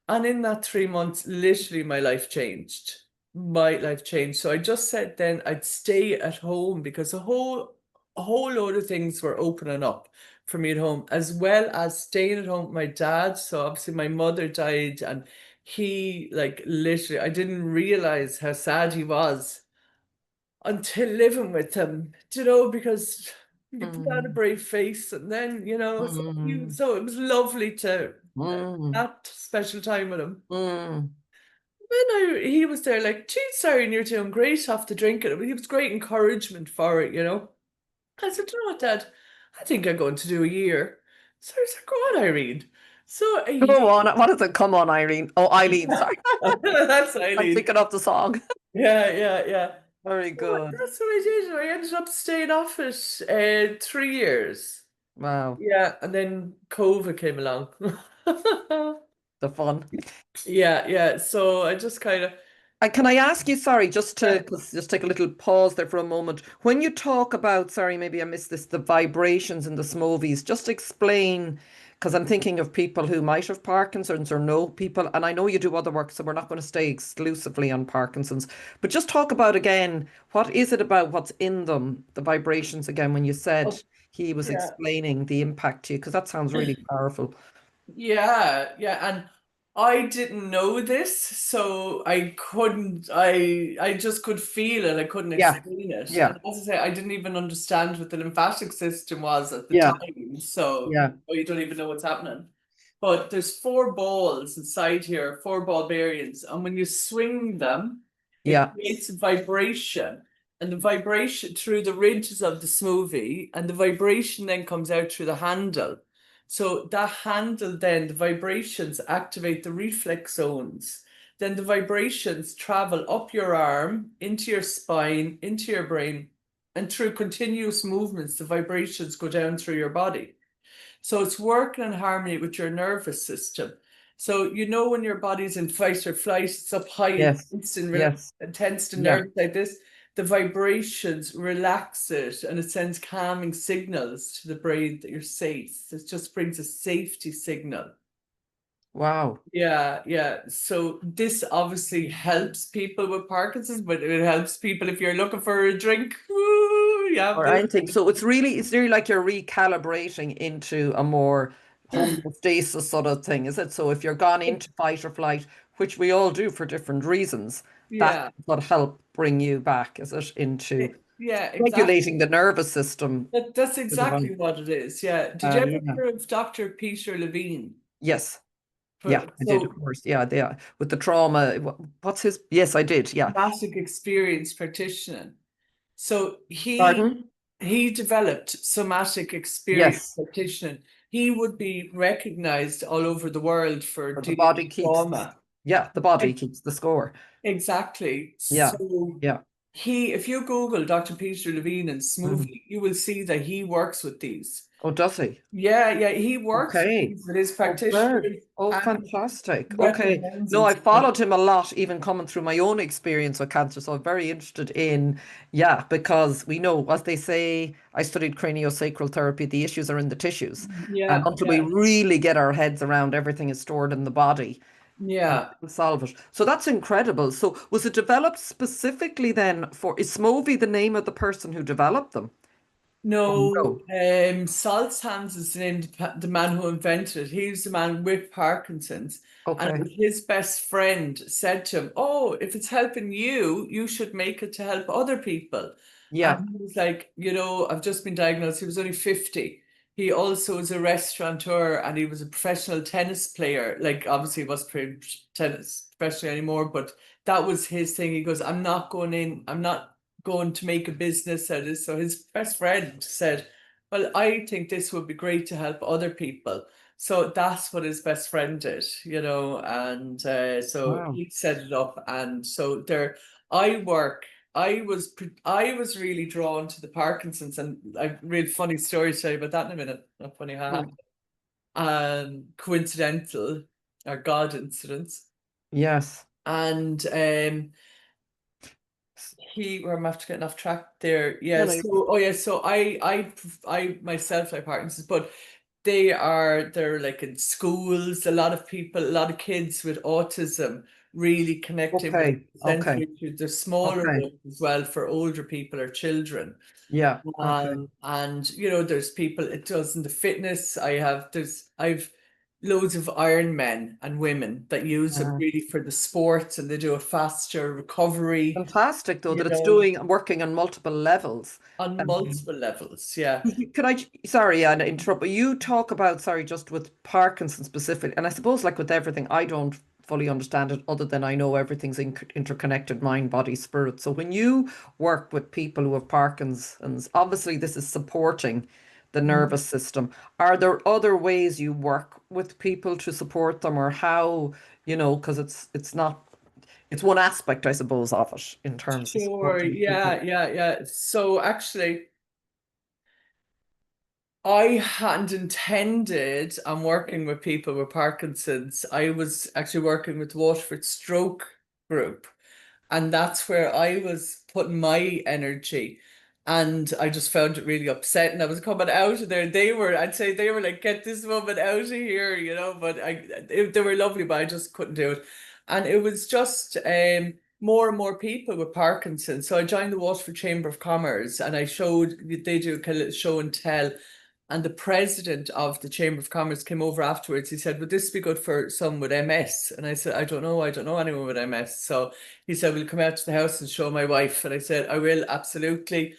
And in that 3 months, literally my life changed. My life changed. So I just said then I'd stay at home because a whole load of things were opening up for me at home, as well as staying at home with my dad. So obviously my mother died, and he, like, literally, I didn't realize how sad he was until living with him, you know, because you put on a Mm. brave face, and then, you know, Mm. so it was lovely to Mm. that special time with him. Mm. Then he was there like, geez, sorry, and you're doing great after drinking. He was great encouragement for it, you know. I said, you know what, Dad? I think I'm going to do a year. So I said, go on, Irene. So a year. Go on. What is it? Come on, Irene. Oh, Eileen. Sorry. That's I'm Eileen. thinking of the song. Yeah. Very So good. that's what I did. I ended up staying off it 3 years. Wow. Yeah, and then COVID came along. The fun. Yeah. So I just kind of, Can I ask you, sorry, yeah. just take a little pause there for a moment. When you talk about, sorry, maybe I missed this, the vibrations in the smoothies, just explain, because I'm thinking of people who might have Parkinson's or know people, and I know you do other work, so we're not going to stay exclusively on Parkinson's, but just talk about again, what is it about what's in them, the vibrations again, when you said Oh, he was yeah. explaining the impact to you, because that sounds really powerful. Yeah, and I didn't know this, so I couldn't. I just could feel it. I couldn't Yeah, explain it, yeah, and as I say, I didn't even understand what the lymphatic system was at the yeah, time. So, yeah. you don't even know what's happening. But there's 4 balls inside here, 4 ball bearings, and when you swing them, It Yeah. creates a vibration, and the vibration through the ridges of the smoothie, and the vibration then comes out through the handle. So that handle, then the vibrations activate the reflex zones. Then the vibrations travel up your arm, into your spine, into your brain, and through continuous movements, the vibrations go down through your body. So it's working in harmony with your nervous system. So when your body's in fight or flight, it's up high, Yes. Yes. and tense to Yeah. nerves like this. The vibrations relax it, and it sends calming signals to the brain that you're safe. It just brings a safety signal. Wow. Yeah, yeah. So this obviously helps people with Parkinson's, but it helps people if you're looking for a drink. Woo, you have Or this. anything. So it's really like you're recalibrating into a more homeostasis sort of thing, is it? So if you're gone into fight or flight, which we all do for different reasons, that Yeah, would help bring you back, is it, into yeah, regulating exactly. the nervous system. That's Bit of exactly what it is. Yeah. Did you ever yeah. hear of Dr. Peter Levine? Yes. Yeah, I did, of So course. Yeah, yeah. With the trauma, what's his? Yes, I did. Yeah. traumatic experience practitioner. So he Pardon? he developed somatic experience Yes. practitioner. He would be recognized all over the world for Or the dealing with body keeps, trauma. yeah, the body keeps the score. Exactly. Yeah. So Yeah. if you Google Dr. Peter Levine and Mm. smoothie, you will see that he works with these. Oh, does he? Yeah, yeah, he works with Okay. these with his Oh, good. practitioners Oh, and fantastic. Okay. recommends No, and I stuff. followed him a lot, even coming through my own experience with cancer. So I'm very interested in, yeah, because we know, as they say, I studied craniosacral therapy, the issues are in the tissues. And Yeah, until we yeah, really get our heads around everything is stored in the body, yeah. we'll solve it. So that's incredible. So was it developed specifically then for, is Smovie the name of the person who developed them? Oh, No, no. Salzham's is the name of the man who invented it. He was the man with Parkinson's. And it Okay. was his best friend said to him, "Oh, if it's helping you, you should make it to help other people." Yeah. And he was like, I've just been diagnosed. He was only 50. He also was a restaurateur, and he was a professional tennis player. Like, obviously, he wasn't playing tennis professionally anymore, but that was his thing. He goes, I'm not going to make a business out of this. So his best friend said, "Well, I think this would be great to help other people." So that's what his best friend did, and so Wow. he set it up. And so there, I work. I was really drawn to the Parkinson's, and I real funny story to tell you about that in a minute. Not funny, haha. Mm. Coincidental or God incidents, Yes. and where I'm after getting off track there. No, Yeah. no, So oh yeah. So I myself like Parkinson's, but they're like in schools. A lot of kids with autism really connecting with okay. Okay. sensory issues. There's smaller Okay. ones as well for older people or children. Yeah. Okay. And there's people it does in the fitness. I've loads of Iron men and women that use it Uh, really for the sports, and they do a faster recovery, fantastic, though, you that it's know, doing working on multiple levels. on Um, multiple levels. Yeah. could I, sorry, yeah, interrupt, but you talk about, sorry, just with Parkinson specific, and I suppose like with everything, I don't fully understand it other than I know everything's interconnected, mind, body, spirit. So when you work with people who have Parkinson's, obviously this is supporting the nervous system. Are there other ways you work with people to support them, or how, because it's not, it's one aspect, I suppose, of it in terms of Sure. supporting people. Yeah, yeah, yeah. So actually, I hadn't intended on working with people with Parkinson's. I was actually working with Waterford Stroke Group, and that's where I was putting my energy. And I just found it really upsetting. I was coming out of there. I'd say they were like, "Get this woman out of here," but they were lovely, but I just couldn't do it. And it was just more and more people with Parkinson's. So I joined the Waterford Chamber of Commerce, and they do a kind of show and tell. And the president of the Chamber of Commerce came over afterwards. He said, "Would this be good for someone with MS?" And I said, "I don't know. I don't know anyone with MS." So he said, "Will you come out to the house and show my wife?" And I said, "I will, absolutely."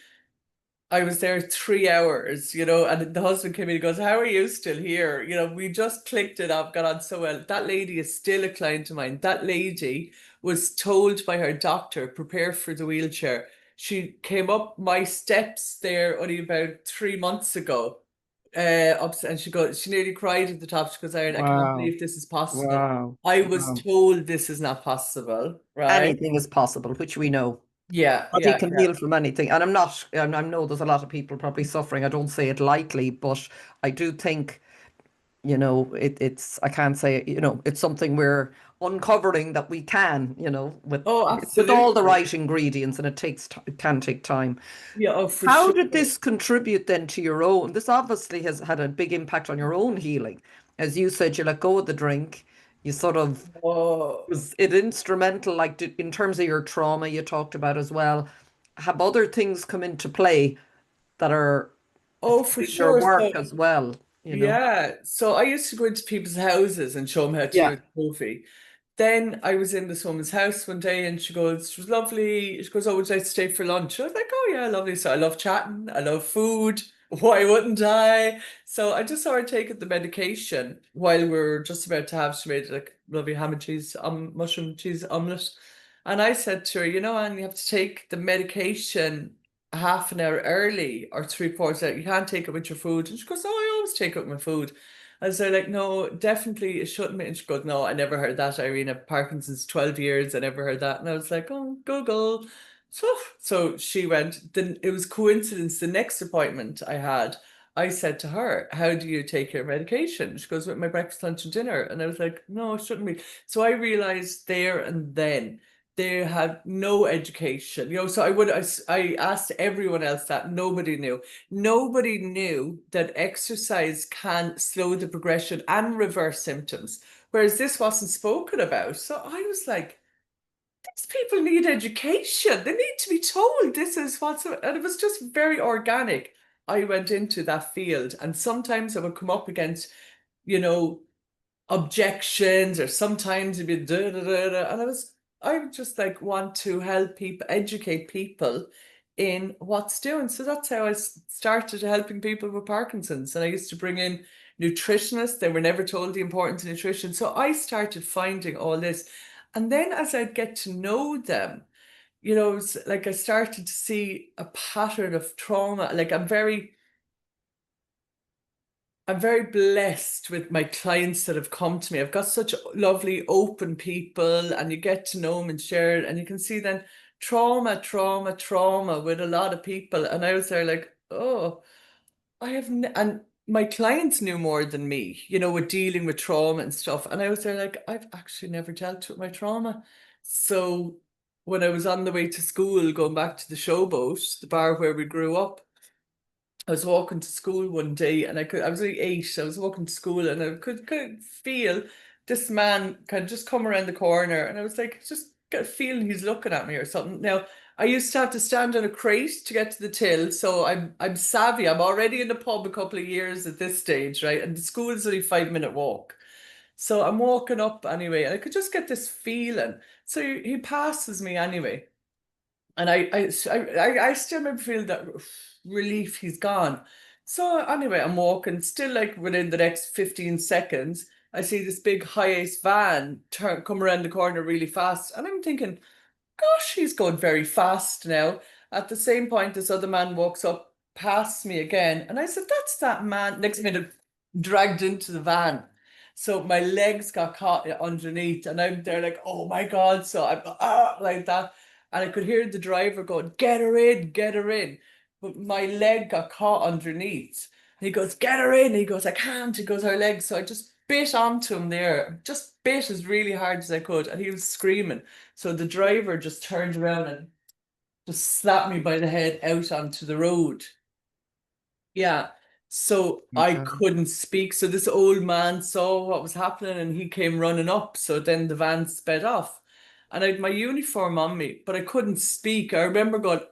I was there 3 hours, and the husband came in and goes, "How are you still here?" We just clicked it up, got on so well. That lady is still a client of mine. That lady was told by her doctor, prepare for the wheelchair. She came up my steps there only about 3 months ago. And she nearly cried at the top. She goes, Irene, I can't Wow. believe this is possible. Wow. I was Wow. told this is not possible, right? Anything is possible, which we know. Yeah, Body yeah, can yeah. heal from anything. And I know there's a lot of people probably suffering. I don't say it lightly, but I do think, I can't say, it's something we're uncovering that we can, Oh, with all the absolutely. right ingredients, and it can take time. Yeah, oh, for How sure. did this contribute then to your own? This obviously has had a big impact on your own healing. As you said, you let go of the drink. You sort of, Oh, was it instrumental, like in terms of your trauma you talked about as well? Have other things come into play that are oh, for affecting your sure. work So, as well, yeah. So I used to go into people's houses and show them how to Yeah. use Kofi. Then I was in this woman's house one day and she was lovely. She goes, oh, would you like to stay for lunch? I was like, oh, yeah, lovely. So I love chatting. I love food. Why wouldn't I? So I just saw her taking the medication while we were just about to have, she made like lovely ham and cheese, mushroom cheese omelette. And I said to her, Anne, you have to take the medication half an hour early or 3/4 hour. You can't take it with your food. And she goes, oh, I always take it with my food. I was like, no, definitely it shouldn't be. And she goes, no, I never heard that, Irene. I've Parkinson's 12 years. I never heard that. And I was like, oh, Google. So she went. Then it was coincidence. The next appointment I had, I said to her, how do you take your medication? She goes, with my breakfast, lunch, and dinner. And I was like, no, it shouldn't be. So I realized there and then they had no education. So I asked everyone else that nobody knew. Nobody knew that exercise can slow the progression and reverse symptoms, whereas this wasn't spoken about. So I was like, these people need education. They need to be told this is what's, and it was just very organic. I went into that field, and sometimes I would come up against, you know, objections, or sometimes it'd be da da da da. And I would just like want to help people, educate people in what's doing. So that's how I started helping people with Parkinson's. And I used to bring in nutritionists. They were never told the importance of nutrition. So I started finding all this. And then as I'd get to know them, it's like I started to see a pattern of trauma. Like I'm very blessed with my clients that have come to me. I've got such lovely, open people, and you get to know them and share it, and you can see then trauma with a lot of people. And I was there like, oh, and my clients knew more than me, with dealing with trauma and stuff. And I was there like, I've actually never dealt with my trauma. So when I was on the way to school, going back to the Showboat, the bar where we grew up, I was walking to school one day, and I was only 8. I was walking to school, and I could feel this man kind of just come around the corner, and I was like, just got a feeling he's looking at me or something. Now, I used to have to stand on a crate to get to the till, so I'm savvy. I'm already in the pub a couple of years at this stage, right? And the school is only 5-minute walk. So I'm walking up anyway, and I could just get this feeling. So he passes me anyway. And I still remember feeling that relief he's gone. So anyway, I'm walking, still like within the next 15 seconds, I see this big high-ace van come around the corner really fast. And I'm thinking, gosh, he's going very fast now. At the same point, this other man walks up past me again. And I said, that's that man. Next minute, dragged into the van. So my legs got caught underneath, and I'm there like, oh my God. So I'm like that. And I could hear the driver going, get her in, get her in. But my leg got caught underneath. And he goes, get her in. He goes, I can't. He goes, her legs. So I just bit onto him there, just bit as really hard as I could. And he was screaming. So the driver just turned around and just slapped me by the head out onto the road. Yeah. So I Yeah. couldn't speak. So this old man saw what was happening, and he came running up. So then the van sped off. And I had my uniform on me, but I couldn't speak. I remember going,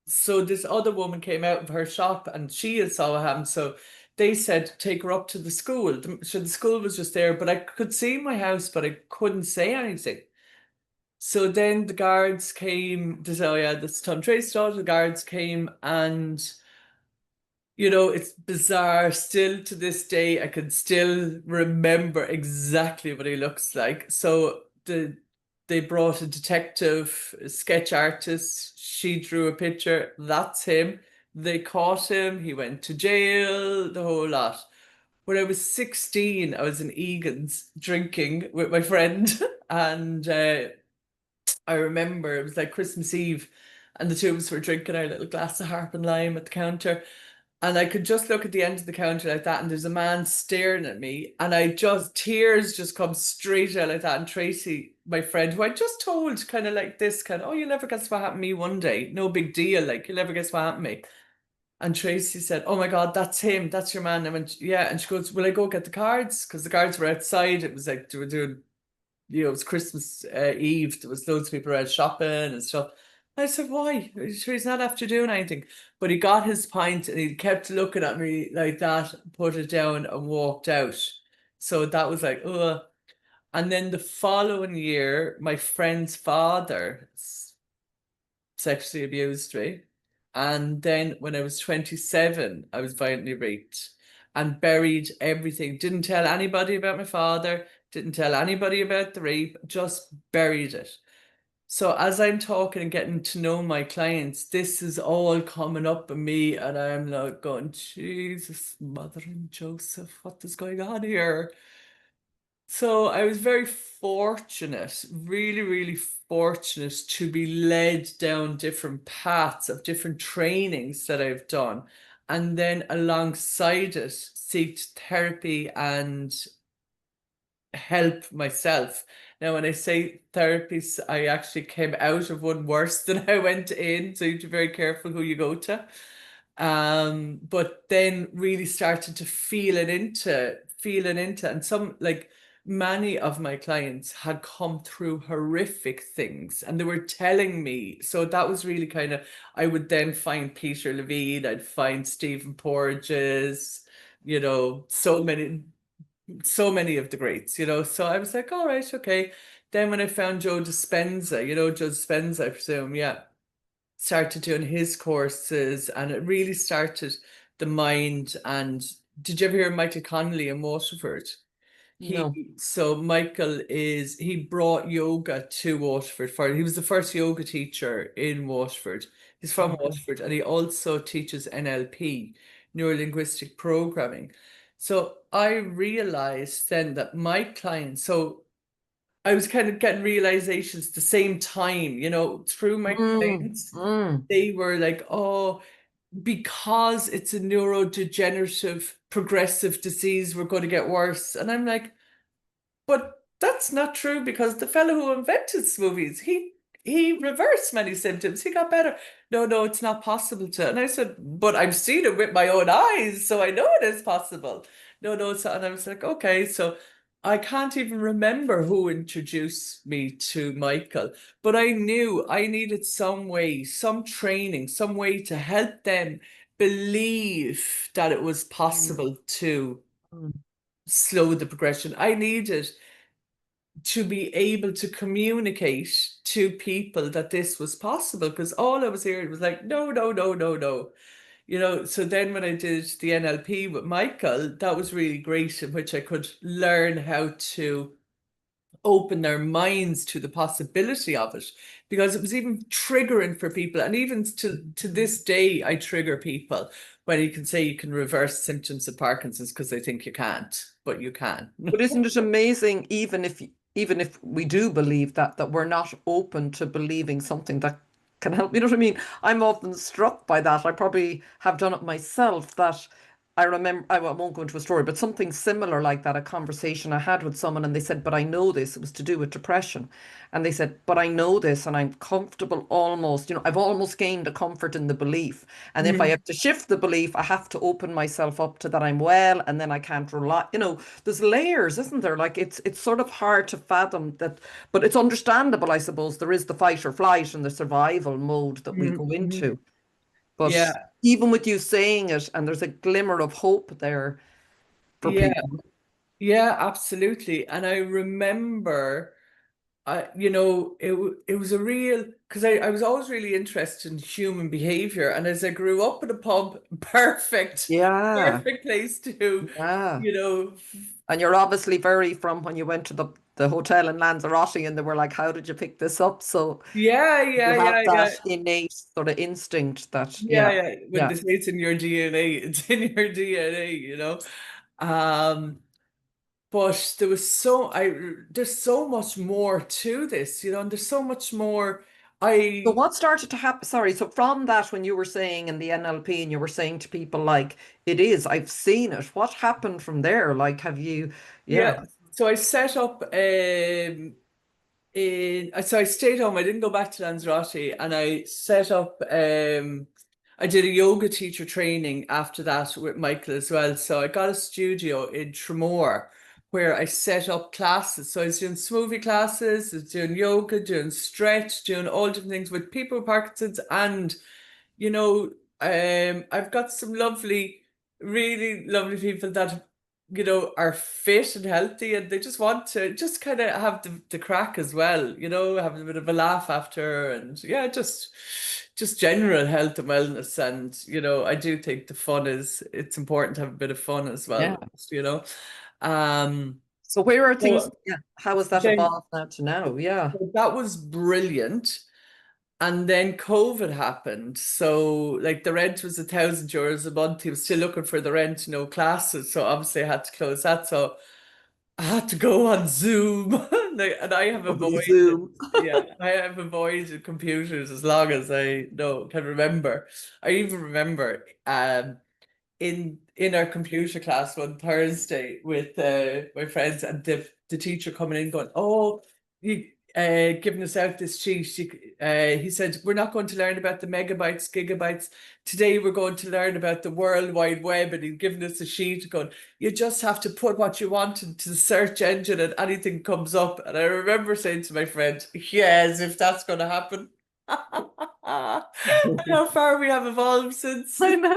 so this other woman came out of her shop, and she had saw what happened. So they said, take her up to the school. So the school was just there, but I could see my house, but I couldn't say anything. So then the guards came to say, oh yeah, this is Tom Tracy's daughter. The guards came, and it's bizarre. Still to this day, I can still remember exactly what he looks like. So they brought a detective, a sketch artist. She drew a picture. That's him. They caught him. He went to jail, the whole lot. When I was 16, I was in Egan's drinking with my friend. And I remember it was like Christmas Eve, and the two of us were drinking our little glass of harp and lime at the counter. And I could just look at the end of the counter like that, and there's a man staring at me, and tears just come straight out like that. And Tracy, my friend, who I just told kind of like this, kind of, oh, you'll never guess what happened to me one day. No big deal. Like, you'll never guess what happened to me. And Tracy said, oh my God, that's him. That's your man. I went, yeah. And she goes, will I go get the cards? Because the cards were outside. It was like they were doing, it was Christmas Eve. There was loads of people around shopping and stuff. I said, why? Sure, he's not after doing anything. But he got his pint and he kept looking at me like that, put it down and walked out. So that was like, ugh. And then the following year, my friend's father sexually abused me. And then when I was 27, I was violently raped and buried everything. Didn't tell anybody about my father, didn't tell anybody about the rape, just buried it. So as I'm talking and getting to know my clients, this is all coming up in me, and I'm like going, Jesus, Mother and Joseph, what is going on here? So I was very fortunate, really, really fortunate to be led down different paths of different trainings that I've done. And then alongside it, seek therapy and help myself. Now, when I say therapies, I actually came out of one worse than I went in, so you have to be very careful who you go to. But then really started to feeling into, and some like many of my clients had come through horrific things and they were telling me. So that was really kind of, I would then find Peter Levine, I'd find Stephen Porges, so many of the greats, So I was like, all right, okay. Then when I found Joe Dispenza, Joe Dispenza, I presume, yeah, started doing his courses, and it really started the mind. And did you ever hear of Michael Connolly in Waterford? No. He brought yoga to Waterford he was the first yoga teacher in Waterford. He's from Okay. Waterford, and he also teaches NLP, neuro linguistic programming. So I realized then that my clients, so I was kind of getting realizations at the same time, through my Mm, clients. mm. They were like, oh, because it's a neurodegenerative progressive disease, we're going to get worse. And I'm like, but that's not true, because the fellow who invented smoothies, he reversed many symptoms. He got better. No, it's not possible to. And I said, but I've seen it with my own eyes, so I know it is possible. No, it's not. And I was like, okay, so I can't even remember who introduced me to Michael, but I knew I needed some way, some training, some way to help them believe that it was Mm, possible to mm, slow the progression. I needed to be able to communicate to people that this was possible, because all I was hearing was like, no, no, no, no, no. So then when I did the NLP with Michael, that was really great, in which I could learn how to open their minds to the possibility of it, because it was even triggering for people. And even to this day, I trigger people when you can say you can reverse symptoms of Parkinson's, because they think you can't, but you can. But isn't it amazing, even if we do believe that we're not open to believing something that can help? You know what I mean? I'm often struck by that. I probably have done it myself. That I remember, I won't go into a story, but something similar like that, a conversation I had with someone, and they said, but I know this. It was to do with depression. And they said, but I know this, and I'm comfortable almost, I've almost gained a comfort in the belief. And if I Mm, have to shift the belief, I have to open myself up to that I'm well, and then I can't rely, there's layers, isn't there? Like it's sort of hard to fathom that, but it's understandable, I suppose. There is the fight or flight and the survival mode that we go mhm. into. But Yeah, even with you saying it, and there's a glimmer of hope there for yeah, people. yeah, absolutely. And I remember, it was a real, because I was always really interested in human behavior. And as I grew up in a pub, Yeah, perfect place to, yeah. you know, And you're obviously very from when you went to the the hotel in Lanzarote, and they were like, "How did you pick this up?" So Yeah, you yeah, have yeah, that yeah. innate sort of instinct that, Yeah, yeah, yeah. When yeah. they say it's in your DNA, it's in your DNA, you know. Um, but there's so much more to this, you know, and there's so much more. So I what started to happen? Sorry, so from that, when you were saying in the NLP, and you were saying to people like, "It is, I've seen it." What happened from there? Like, have you? Yeah. Yeah, so I set up so I stayed home. I didn't go back to Lanzarote, and I set up. I did a yoga teacher training after that with Michael as well. So I got a studio in Tremor where I set up classes. So I was doing smoothie classes, I was doing yoga, doing stretch, doing all different things with people with Parkinson's, and you know, I've got some lovely, really lovely people that, you know, are fit and healthy, and they just want to just kind of have the crack as well, you know, have a bit of a laugh after, and yeah, just general health and wellness. And, you know, I do think the fun it's important to have a bit of fun as Yeah. well, you know. Um, So where are things? so Yeah. How has that then evolved now to now? Yeah. so that was brilliant. And then COVID happened. So like the rent was €1,000 a month. He was still looking for the rent, no classes. So obviously I had to close that. So I had to go on Zoom. And I have Lovely avoided, Zoom. yeah, I have avoided computers as long as I know can remember. I even remember in our computer class one Thursday with my friends, and the teacher coming in going, "Oh, you giving us out this sheet." He said, "We're not going to learn about the megabytes, gigabytes. Today we're going to learn about the World Wide Web." And he'd given us a sheet going, "You just have to put what you want into the search engine and anything comes up." And I remember saying to my friend, "Yes, if that's going to happen." How far we have evolved since. I know.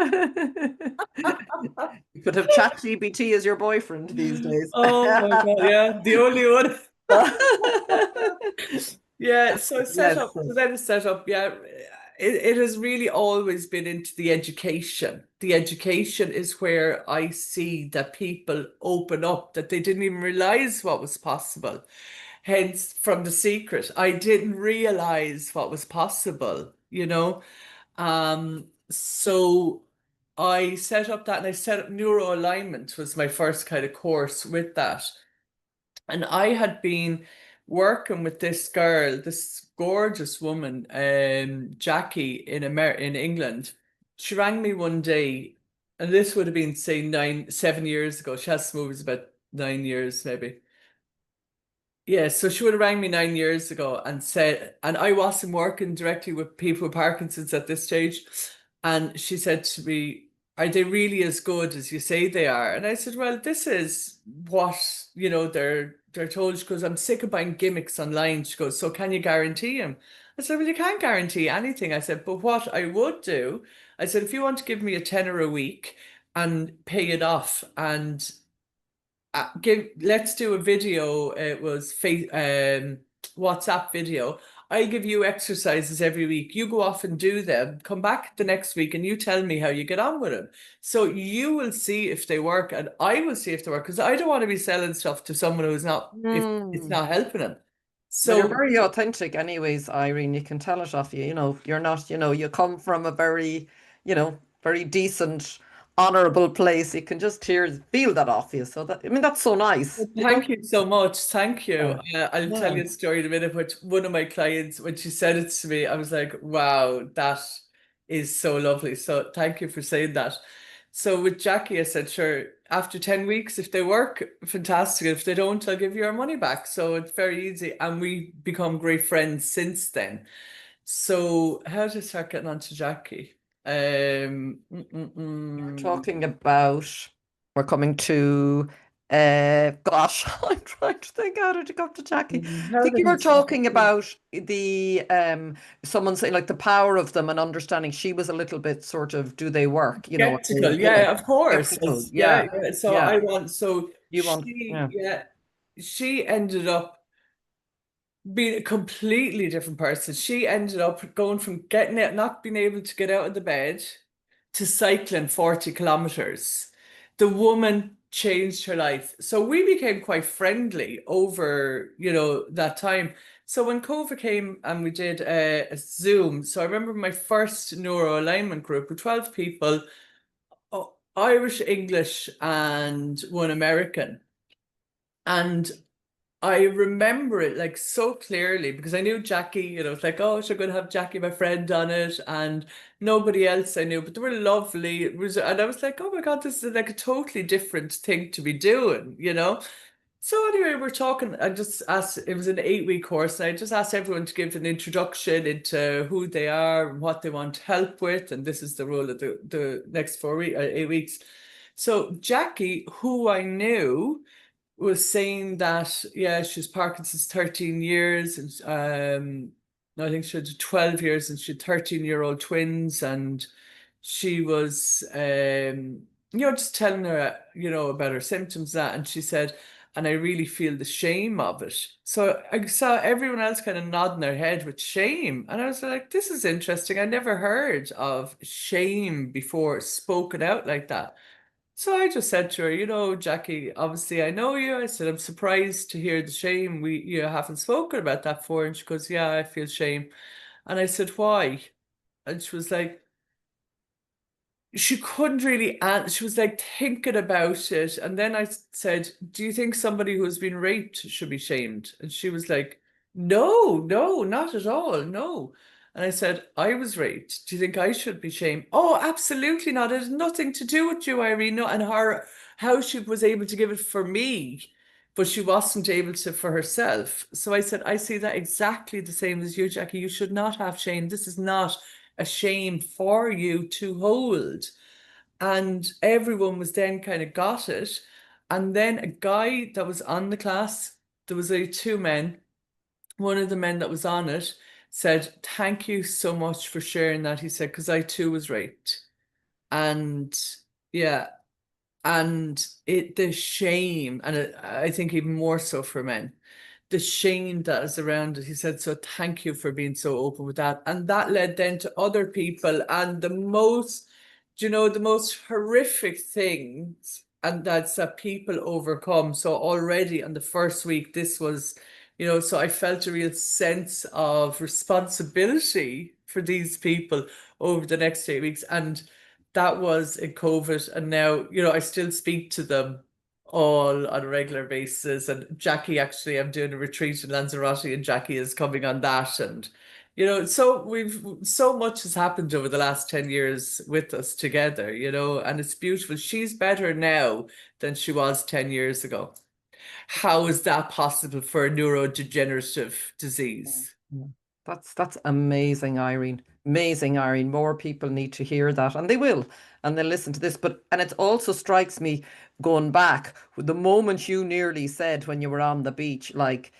You could have ChatGPT as your boyfriend these days. Oh my God, yeah, the only one. Yeah, so set Yes. up, so then it's set up, yeah. It has really always been into the education. The education is where I see that people open up, that they didn't even realize what was possible. Hence, from The Secret, I didn't realize what was possible, you know. So I set up that, and I set up neuro alignment was my first kind of course with that. And I had been working with this girl, this gorgeous woman, Jackie in England. She rang me one day, and this would have been say 7 years ago. She has some movies about 9 years maybe. Yeah, so she would have rang me 9 years ago and said, and I wasn't working directly with people with Parkinson's at this stage. And she said to me, "Are they really as good as you say they are?" And I said, "Well, this is what, you know, they're told." She goes, "I'm sick of buying gimmicks online." She goes, "So can you guarantee them?" I said, "Well, you can't guarantee anything." I said, "But what I would do," I said, "if you want to give me a tenner a week and pay it off, and let's do a video. It was WhatsApp video. I'll give you exercises every week. You go off and do them. Come back the next week and you tell me how you get on with them. So you will see if they work, and I will see if they work, because I don't want to be selling stuff to someone who's not, if it's Hmm. not helping them." Well, you're So very authentic anyways, Irene. You can tell it off you. You know, you're not, you come from a very, very decent, honorable place. You can just feel that off you. So that, I mean, that's so nice, well, thank you so much. Thank Yeah. you. I'll tell Yeah. you a story in a minute. Which one of my clients, when she said it to me, I was like, "Wow, that is so lovely." So thank you for saying that. So with Jackie, I said, "Sure, after 10 weeks, if they work, fantastic. If they don't, I'll give you our money back." So it's very easy. And we become great friends since then. So how did I start getting on to Jackie? You're talking about, we're coming to, gosh, I'm trying to think how did you come to Jackie? I How think you did were it start? talking about the, someone saying like the power of them and understanding she was a little bit sort of, do they work? Are Skeptical, they, yeah, of course. skeptical. Yeah, Yeah. yeah. So Yeah. I want, so You want, yeah. she ended up being a completely different person. She ended up going from getting it, not being able to get out of the bed, to cycling 40 kilometers. The woman changed her life. So we became quite friendly over, that time. So when COVID came and we did a Zoom, so I remember my first neuro alignment group with 12 people, Irish, English, and one American. And I remember it like so clearly because I knew Jackie, it's like, oh, she's going to have Jackie, my friend, on it, and nobody else I knew, but they were lovely. And I was like, oh my God, this is like a totally different thing to be doing. So anyway, we're talking. I just asked, it was an 8-week course, and I just asked everyone to give an introduction into who they are and what they want help with, and this is the role of the next 4 weeks, 8 weeks. So Jackie, who I knew, was saying that, yeah, she's Parkinson's 13 years, and I think she had 12 years, and she had 13-year-old twins, and she was just telling her, about her symptoms, and she said, and I really feel the shame of it. So I saw everyone else kind of nodding their head with shame, and I was like, this is interesting. I never heard of shame before spoken out like that. So I just said to her, Jackie, obviously I know you. I said, I'm surprised to hear the shame. You haven't spoken about that before. And she goes, yeah, I feel shame. And I said, why? And she was like, she couldn't really answer. She was like thinking about it. And then I said, do you think somebody who's been raped should be shamed? And she was like, no, no, not at all. No. And I said, I was raped. Do you think I should be shamed? Oh, absolutely not. It has nothing to do with you, Irene. No, and how she was able to give it for me, but she wasn't able to for herself. So I said, I see that exactly the same as you, Jackie. You should not have shame. This is not a shame for you to hold. And everyone was then kind of got it. And then a guy that was on the class, there was two men. One of the men that was on it said, thank you so much for sharing that. He said, because I too was raped. And yeah, and the shame, and I think even more so for men, the shame that is around it. He said, so thank you for being so open with that. And that led then to other people. And the most horrific things, and that's that people overcome. So already on the first week, this was, so I felt a real sense of responsibility for these people over the next 8 weeks. And that was in COVID. And now, I still speak to them all on a regular basis. And Jackie, actually, I'm doing a retreat in Lanzarote, and Jackie is coming on that. And, so much has happened over the last 10 years with us together, and it's beautiful. She's better now than she was 10 years ago. How is that possible for a neurodegenerative disease? Yeah. That's amazing, Irene. Amazing, Irene. More people need to hear that, and they will, and they'll listen to this. And it also strikes me going back the moment you nearly said when you were on the beach, like,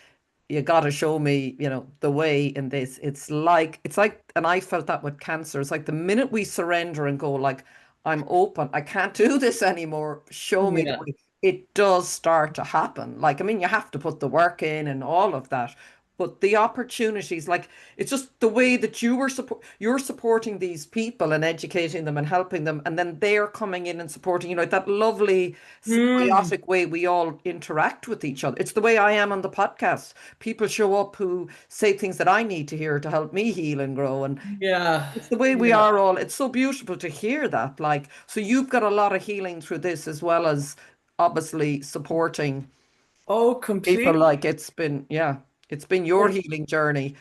you got to show me, the way in this. It's like, and I felt that with cancer. It's like the minute we surrender and go, like, I'm open, I can't do this anymore. Show me the Yeah. way. It does start to happen. Like, I mean, you have to put the work in and all of that. But the opportunities, like, it's just the way that you're supporting these people and educating them and helping them, and then they're coming in and supporting, that lovely Mm, symbiotic way we all interact with each other. It's the way I am on the podcast. People show up who say things that I need to hear to help me heal and grow. And yeah. it's the way we Yeah. are all. It's so beautiful to hear that. Like, so you've got a lot of healing through this, as well as obviously supporting Oh, people. completely. Like, it's been your healing journey.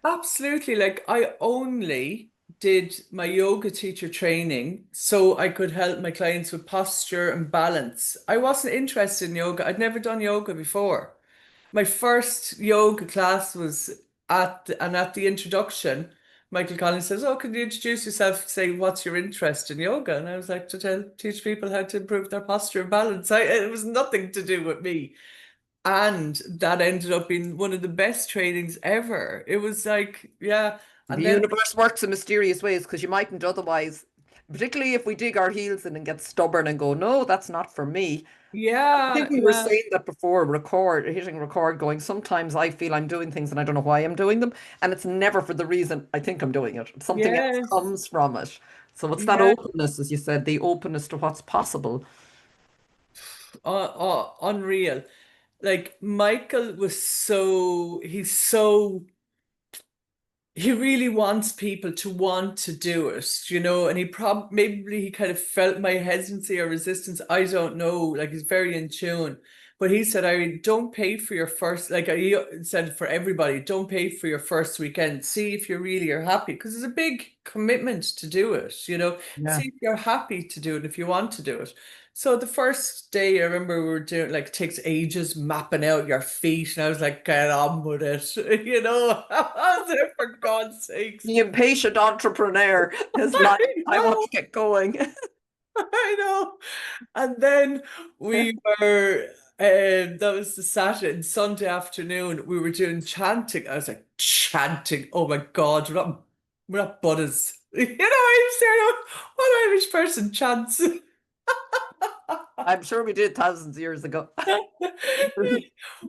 Absolutely. Like I only did my yoga teacher training so I could help my clients with posture and balance. I wasn't interested in yoga. I'd never done yoga before. My first yoga class was at the introduction, Michael Collins says, oh, can you introduce yourself? Say, what's your interest in yoga? And I was like, teach people how to improve their posture and balance. It was nothing to do with me. And that ended up being one of the best trainings ever. It was like, yeah. The And then, universe works in mysterious ways, because you mightn't otherwise, particularly if we dig our heels in and get stubborn and go, no, that's not for me. I think yeah, we were yeah, saying that before, hitting record, going, sometimes I feel I'm doing things and I don't know why I'm doing them. And it's never for the reason I think I'm doing it. Something else yes, comes from it. So it's that yeah. openness, as you said, the openness to what's possible. unreal. Like Michael was he really wants people to want to do it, and maybe he kind of felt my hesitancy or resistance. I don't know. Like he's very in tune. But he said, I don't pay for your first, like he said for everybody, don't pay for your first weekend. See if you really are happy, because it's a big commitment to do it. Yeah. See if you're happy to do it, if you want to do it. So the first day, I remember we were doing, like, it takes ages mapping out your feet, and I was like, get on with it, I was there, for God's sakes. The impatient entrepreneur is like, I I want know, to get going. I know. And then we were, that was the Saturday and Sunday afternoon, we were doing chanting. I was like, chanting, oh my God, we're not Buddhists. I'm saying, what Irish person chants? I'm sure we did thousands of years ago.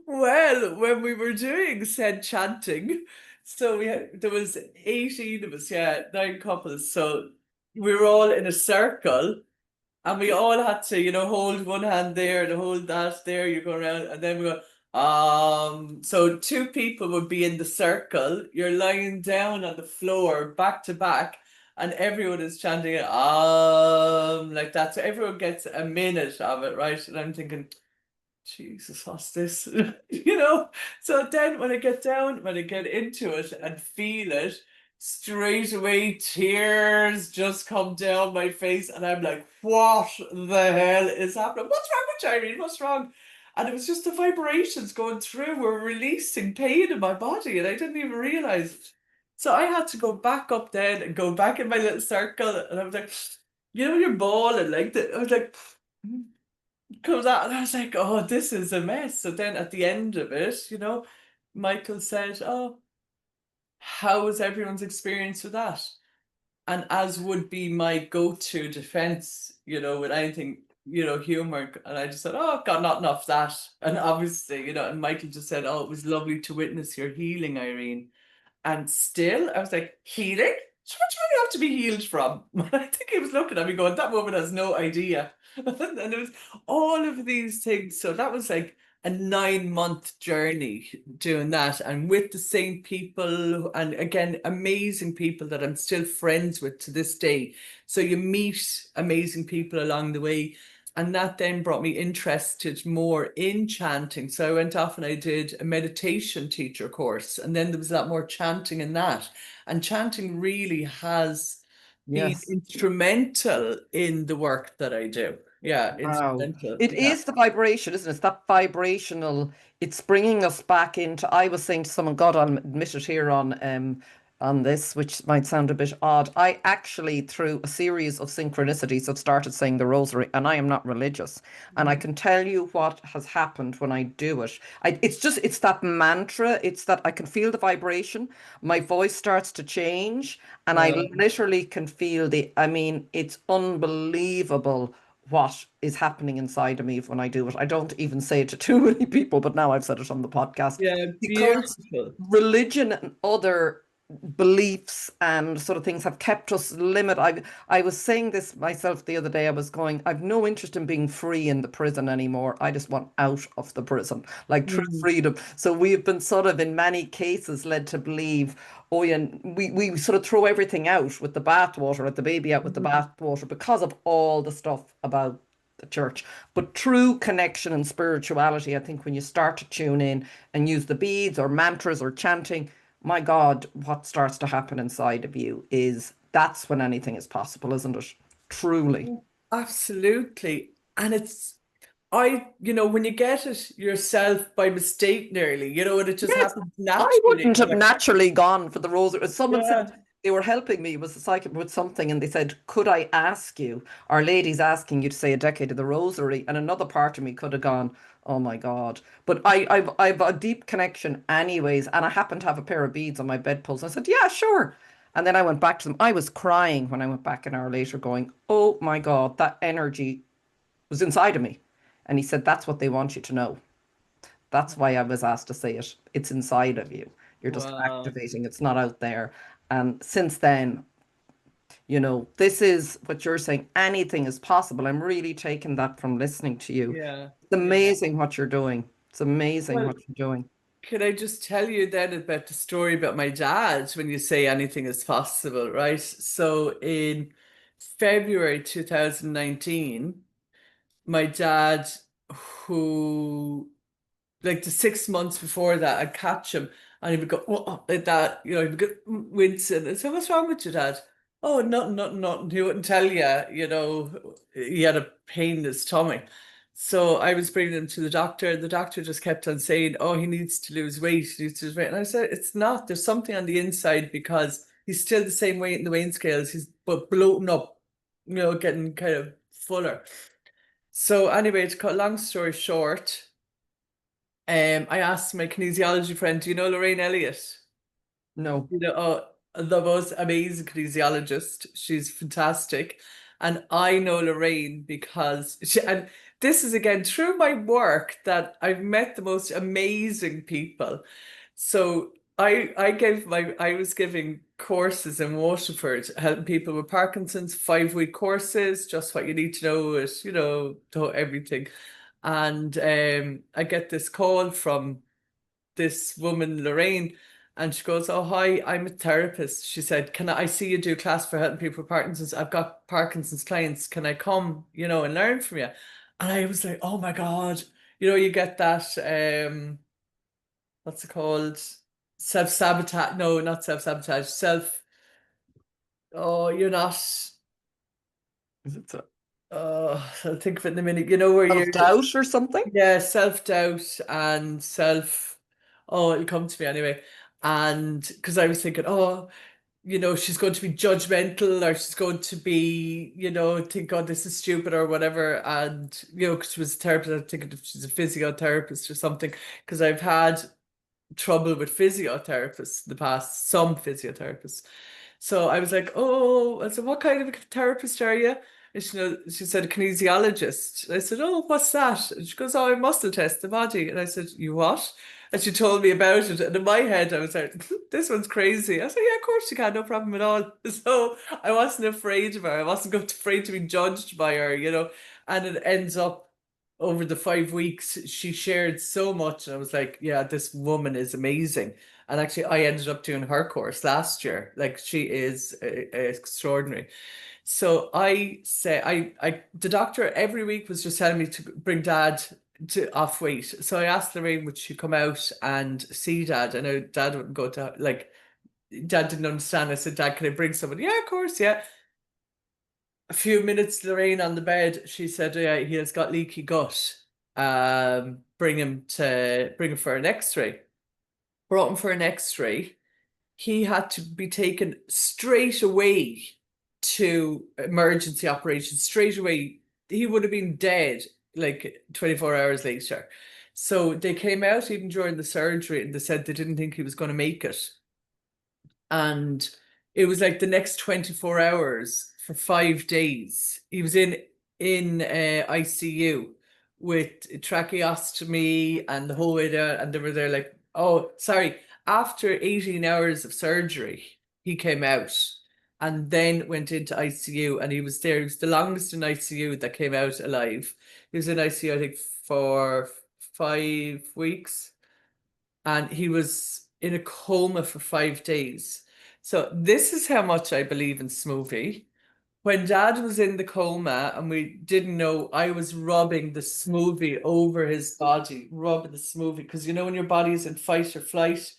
Well, when we were doing said chanting, so there was 18 of us, yeah, 9 couples. So we were all in a circle, and we all had to, hold one hand there and hold that there. You go around, and then we go, so two people would be in the circle. You're lying down on the floor, back to back, and everyone is chanting, like that. So everyone gets a minute of it, right? And I'm thinking, Jesus, what's this? So then when I get down, when I get into it and feel it, straight away tears just come down my face, and I'm like, what the hell is happening? What's wrong with you, Irene? What's wrong? And it was just the vibrations going through were releasing pain in my body, and I didn't even realize it. So I had to go back up then and go back in my little circle, and I was like, you're bawling like that. I was like, comes out, and I was like, oh, this is a mess. So then at the end of it, Michael said, oh, how was everyone's experience with that? And as would be my go-to defense, with anything, humor. And I just said, oh, got not enough that. And obviously, and Michael just said, oh, it was lovely to witness your healing, Irene. And still, I was like, healing? So what do you have to be healed from? I think he was looking at me going, that woman has no idea. And it was all of these things. So that was like a 9-month journey doing that, and with the same people, and again, amazing people that I'm still friends with to this day. So you meet amazing people along the way. And that then brought me interested more in chanting. So I went off and I did a meditation teacher course. And then there was a lot more chanting in that. And chanting really has been Yes. instrumental in the work that I do. Yeah, Wow. instrumental. It Yeah. is the vibration, isn't it? It's that vibrational, it's bringing us back into, I was saying to someone, God, I'll admit it here on this, which might sound a bit odd. I actually, through a series of synchronicities, have started saying the rosary, and I am not religious. And I can tell you what has happened when I do it. It's that mantra. It's that I can feel the vibration. My voice starts to change, and I Uh, literally can feel I mean, it's unbelievable what is happening inside of me when I do it. I don't even say it to too many people, but now I've said it on the podcast yeah, because beautiful. religion and other beliefs and sort of things have kept us limited. I was saying this myself the other day. I was going, I've no interest in being free in the prison anymore. I just want out of the prison, like true Mm. freedom. So we've been sort of in many cases led to believe, oh yeah, we sort of throw everything out with the bathwater, let the baby out with the Mhm. bathwater because of all the stuff about the church. But true connection and spirituality, I think when you start to tune in and use the beads or mantras or chanting, my God, what starts to happen inside of you is that's when anything is possible, isn't it? Truly. Absolutely. And when you get it yourself by mistake nearly, and it just Yes, happens I naturally. wouldn't have naturally gone for the rosary. Someone said Yeah. they were helping me, it was a psychic with something, and they said, could I ask you, Our Lady's asking you to say a decade of the rosary? And another part of me could have gone, oh my God. But I've a deep connection anyways, and I happen to have a pair of beads on my bedpost. I said, yeah, sure. And then I went back to them. I was crying when I went back an hour later, going, oh my God, that energy was inside of me. And he said, that's what they want you to know. That's why I was asked to say it. It's inside of you. You're just Wow. activating. It's not out there. And since then, You know, this is what you're saying. Anything is possible. I'm really taking that from listening to you. Yeah. It's Yeah. amazing what you're doing. It's amazing Well, what you're doing. could I just tell you then about the story about my dad when you say anything is possible, right? So in February 2019, my dad, who like the 6 months before that, I'd catch him and he would go, oh, like that, you know, he would go wincing. I said, what's wrong with your dad? Oh, nothing, nothing, nothing. He wouldn't tell you, you know, he had a pain in his stomach. So I was bringing him to the doctor, and the doctor just kept on saying, oh, he needs to lose weight, he needs to lose weight. And I said, it's not. There's something on the inside because he's still the same weight in the weighing scales. He's but bloating up, you know, getting kind of fuller. So anyway, to cut a long story short, I asked my kinesiology friend, do you know Lorraine Elliott? No. You know, the most amazing kinesiologist. She's fantastic. And I know Lorraine because and this is again through my work that I've met the most amazing people. So I was giving courses in Waterford, helping people with Parkinson's, 5-week courses, just what you need to know is, you know, everything. And I get this call from this woman, Lorraine, and she goes, oh, hi, I'm a therapist. She said, can I see you do a class for helping people with Parkinson's? I've got Parkinson's clients. Can I come, you know, and learn from you? And I was like, oh my God, you know, you get that, what's it called? Self-sabotage. No, not self-sabotage. Oh, you're not, Is it I'll think of it in a minute. You know, where you're, self-doubt or something? yeah, self-doubt and oh, it'll come to me anyway. And because I was thinking, oh, you know, she's going to be judgmental or she's going to be, you know, think, oh, this is stupid or whatever. And, you know, because she was a therapist, I'm thinking if she's a physiotherapist or something, because I've had trouble with physiotherapists in the past, some physiotherapists. So I was like, oh, I said, what kind of a therapist are you? And she said, a kinesiologist. And I said, oh, what's that? And she goes, oh, I muscle test the body. And I said, you what? And she told me about it. And in my head, I was like, this one's crazy. I said, yeah, of course you can, no problem at all. So I wasn't afraid of her. I wasn't afraid to be judged by her, you know. And it ends up over the 5 weeks, she shared so much. And I was like, yeah, this woman is amazing. And actually, I ended up doing her course last year. Like, she is extraordinary. So I say, the doctor every week was just telling me to bring dad to off weight. So I asked Lorraine, would she come out and see dad? I know dad wouldn't go to, like, dad didn't understand. I said, dad, can I bring someone? Yeah, of course, yeah. A few minutes, Lorraine on the bed, she said, yeah, he has got leaky gut. Bring him for an x-ray. Brought him for an x-ray. He had to be taken straight away to emergency operations, straight away. He would have been dead like 24 hours later. So they came out even during the surgery and they said they didn't think he was going to make it. And it was like the next 24 hours for 5 days. He was in ICU with tracheostomy and the whole way down. And they were there like, oh, sorry. After 18 hours of surgery, he came out and then went into ICU and he was there. He was the longest in ICU that came out alive. He was in ICU, I think, for 5 weeks and he was in a coma for 5 days. So this is how much I believe in smoothie. When dad was in the coma and we didn't know, I was rubbing the smoothie over his body, rubbing the smoothie. Because you know when your body is in fight or flight,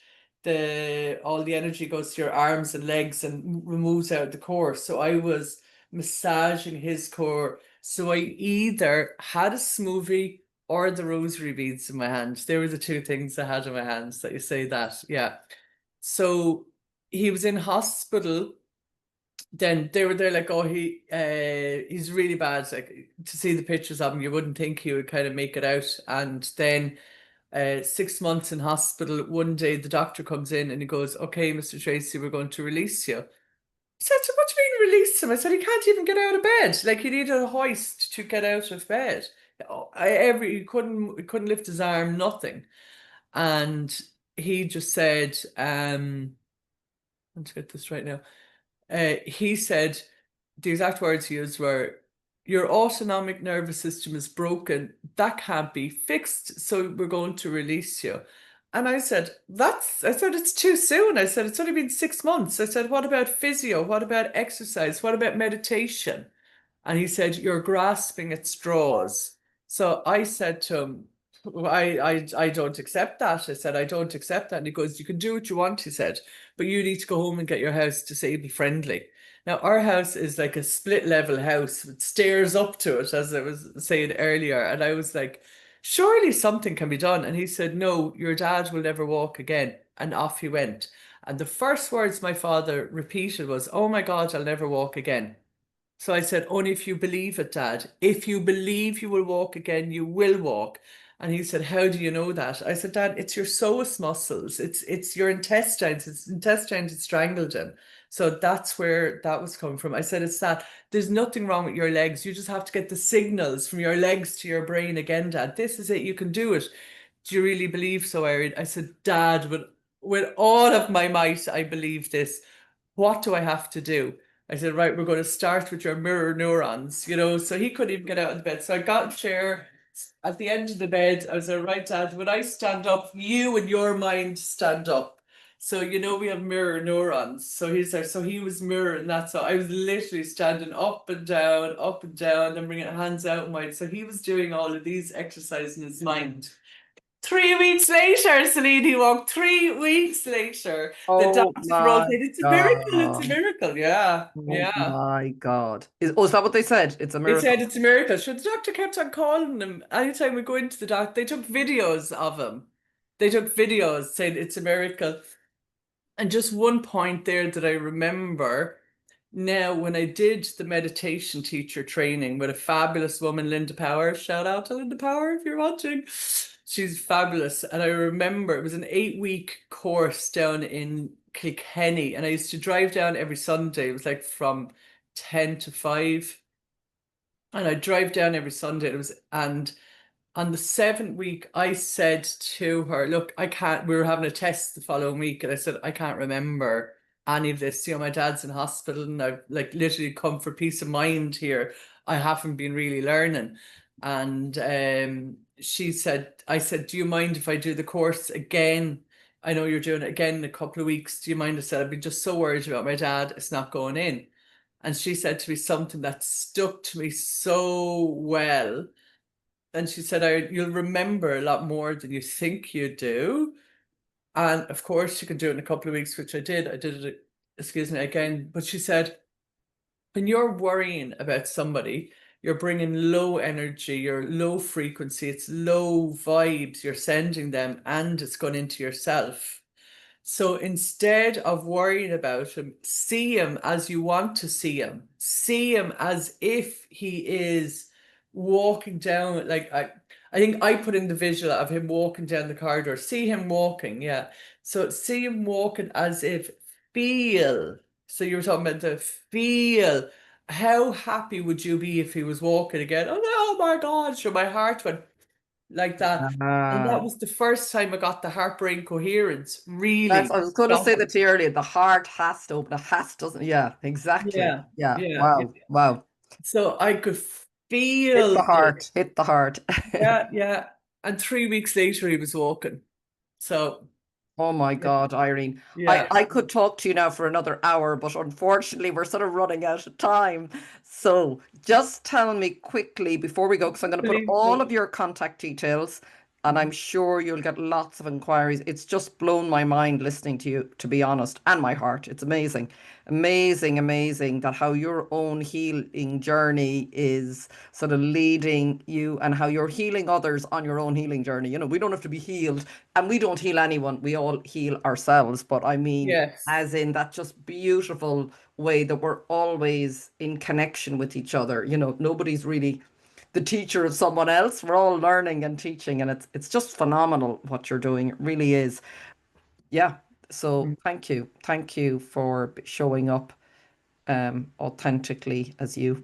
all the energy goes to your arms and legs and removes out the core. So I was massaging his core. So I either had a smoothie or the rosary beads in my hand. They were the two things I had in my hands that you say that. Yeah. So he was in hospital. Then they were there like, oh, he's really bad. Like to see the pictures of him, you wouldn't think he would kind of make it out. And then 6 months in hospital, one day the doctor comes in and he goes, okay, Mr. Treacy, we're going to release you. I said, so what do you mean release him? I said, he can't even get out of bed. Like he needed a hoist to get out of bed. He couldn't lift his arm, nothing. And he just said, let's get this right now. He said, the exact words he used were, your autonomic nervous system is broken. That can't be fixed. So we're going to release you. And I said, it's too soon. I said, it's only been 6 months. I said, what about physio? What about exercise? What about meditation? And he said, you're grasping at straws. So I said to him, I don't accept that. I said, I don't accept that. And he goes, you can do what you want, he said, but you need to go home and get your house disabled friendly. Now, our house is like a split level house with stairs up to it, as I was saying earlier. And I was like, surely something can be done. And he said, no, your dad will never walk again. And off he went. And the first words my father repeated was, oh my God, I'll never walk again. So I said, only if you believe it, Dad. If you believe you will walk again, you will walk. And he said, how do you know that? I said, Dad, it's your psoas muscles. It's your intestines. It's intestines that strangled him. So that's where that was coming from. I said, it's that there's nothing wrong with your legs. You just have to get the signals from your legs to your brain again, Dad. This is it. You can do it. Do you really believe so, Irene? I said, Dad, with all of my might, I believe this. What do I have to do? I said, right, we're going to start with your mirror neurons, so he couldn't even get out of the bed. So I got a chair at the end of the bed. I was like, right, Dad, when I stand up, you and your mind stand up. So, we have mirror neurons. So he's there. So he was mirroring that. So I was literally standing up and down, and bringing hands out and wide. So he was doing all of these exercises in his mind. 3 weeks later, Celine, he walked. 3 weeks later, the Oh doctors were all my saying, it's a miracle, it's a God. miracle. Yeah, Oh yeah. my God. Is that what they said? It's a They said miracle. it's a miracle. So the doctor kept on calling him. Anytime we go into the doctor, they took videos of him. They took videos saying it's a miracle. And just one point there that I remember now, when I did the meditation teacher training with a fabulous woman, Linda Power, shout out to Linda Power if you're watching. She's fabulous. And I remember it was an 8-week course down in Kilkenny. And I used to drive down every Sunday. It was like from 10 to 5. And I'd drive down every Sunday. And on the 7th week, I said to her, look, I can't, we were having a test the following week, and I said, I can't remember any of this. My dad's in hospital, and I've like literally come for peace of mind here. I haven't been really learning. And I said, do you mind if I do the course again? I know you're doing it again in a couple of weeks. Do you mind? I said, I've been just so worried about my dad. It's not going in. And she said to me something that stuck to me so well. And she said, you'll remember a lot more than you think you do. And of course, you can do it in a couple of weeks, which I did. I did it, excuse me, again. But she said, when you're worrying about somebody, you're bringing low energy, you're low frequency, it's low vibes you're sending them, and it's gone into yourself. So instead of worrying about him, see him as you want to see him. See him as if he is walking down, like I think I put in the visual of him walking down the corridor. See him walking, yeah. So see him walking as if feel. So you were talking about the feel. How happy would you be if he was walking again? Oh my God, so my heart went like that. And that Ah, was the first time I got the heart-brain coherence I really was going to say going. that to you earlier. The heart has to open. The has doesn't. Yeah, exactly. Yeah, Yeah. yeah, yeah. Wow. Wow. So I could Hit feel the the, heart. Hit the heart. yeah, yeah. And 3 weeks later he was walking. So Oh my yeah, God, Irene. yeah. I could talk to you now for another hour, but unfortunately, we're sort of running out of time. So just tell me quickly before we go, because I'm going to put Please all do. of your contact details, and I'm Mhm. sure you'll get lots of inquiries. It's just blown my mind listening to you, to be honest, and my heart. It's amazing, amazing, amazing that how your own healing journey is sort of leading you and how you're healing others on your own healing journey. We don't have to be healed and we don't heal anyone, we all heal ourselves. But I mean, Yes. as in that just beautiful way that we're always in connection with each other. Nobody's really the teacher of someone else. We're all learning and teaching, and it's just phenomenal what you're doing. It really is. Yeah. So Mm. thank you for showing up authentically as you.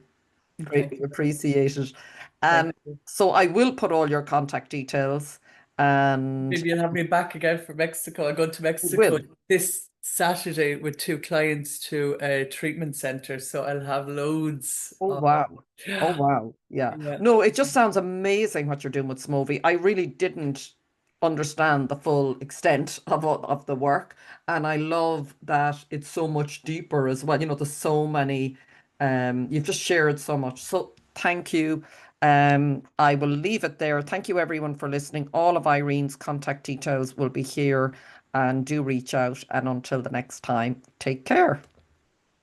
Thank Greatly you. appreciated. Thank Um, you. so I will put all your contact details, and Maybe you'll have me back again for Mexico. I go to I Mexico will. this Saturday with two clients to a treatment center, so I'll have loads Oh, of wow. Oh, wow. Yeah. yeah. No, it just sounds amazing what you're doing with Smovie. I really didn't understand the full extent of the work. And I love that it's so much deeper as well. You know, there's so many, you've just shared so much. So thank you. I will leave it there. Thank you everyone for listening. All of Irene's contact details will be here and do reach out. And until the next time, take care.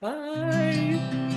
Bye.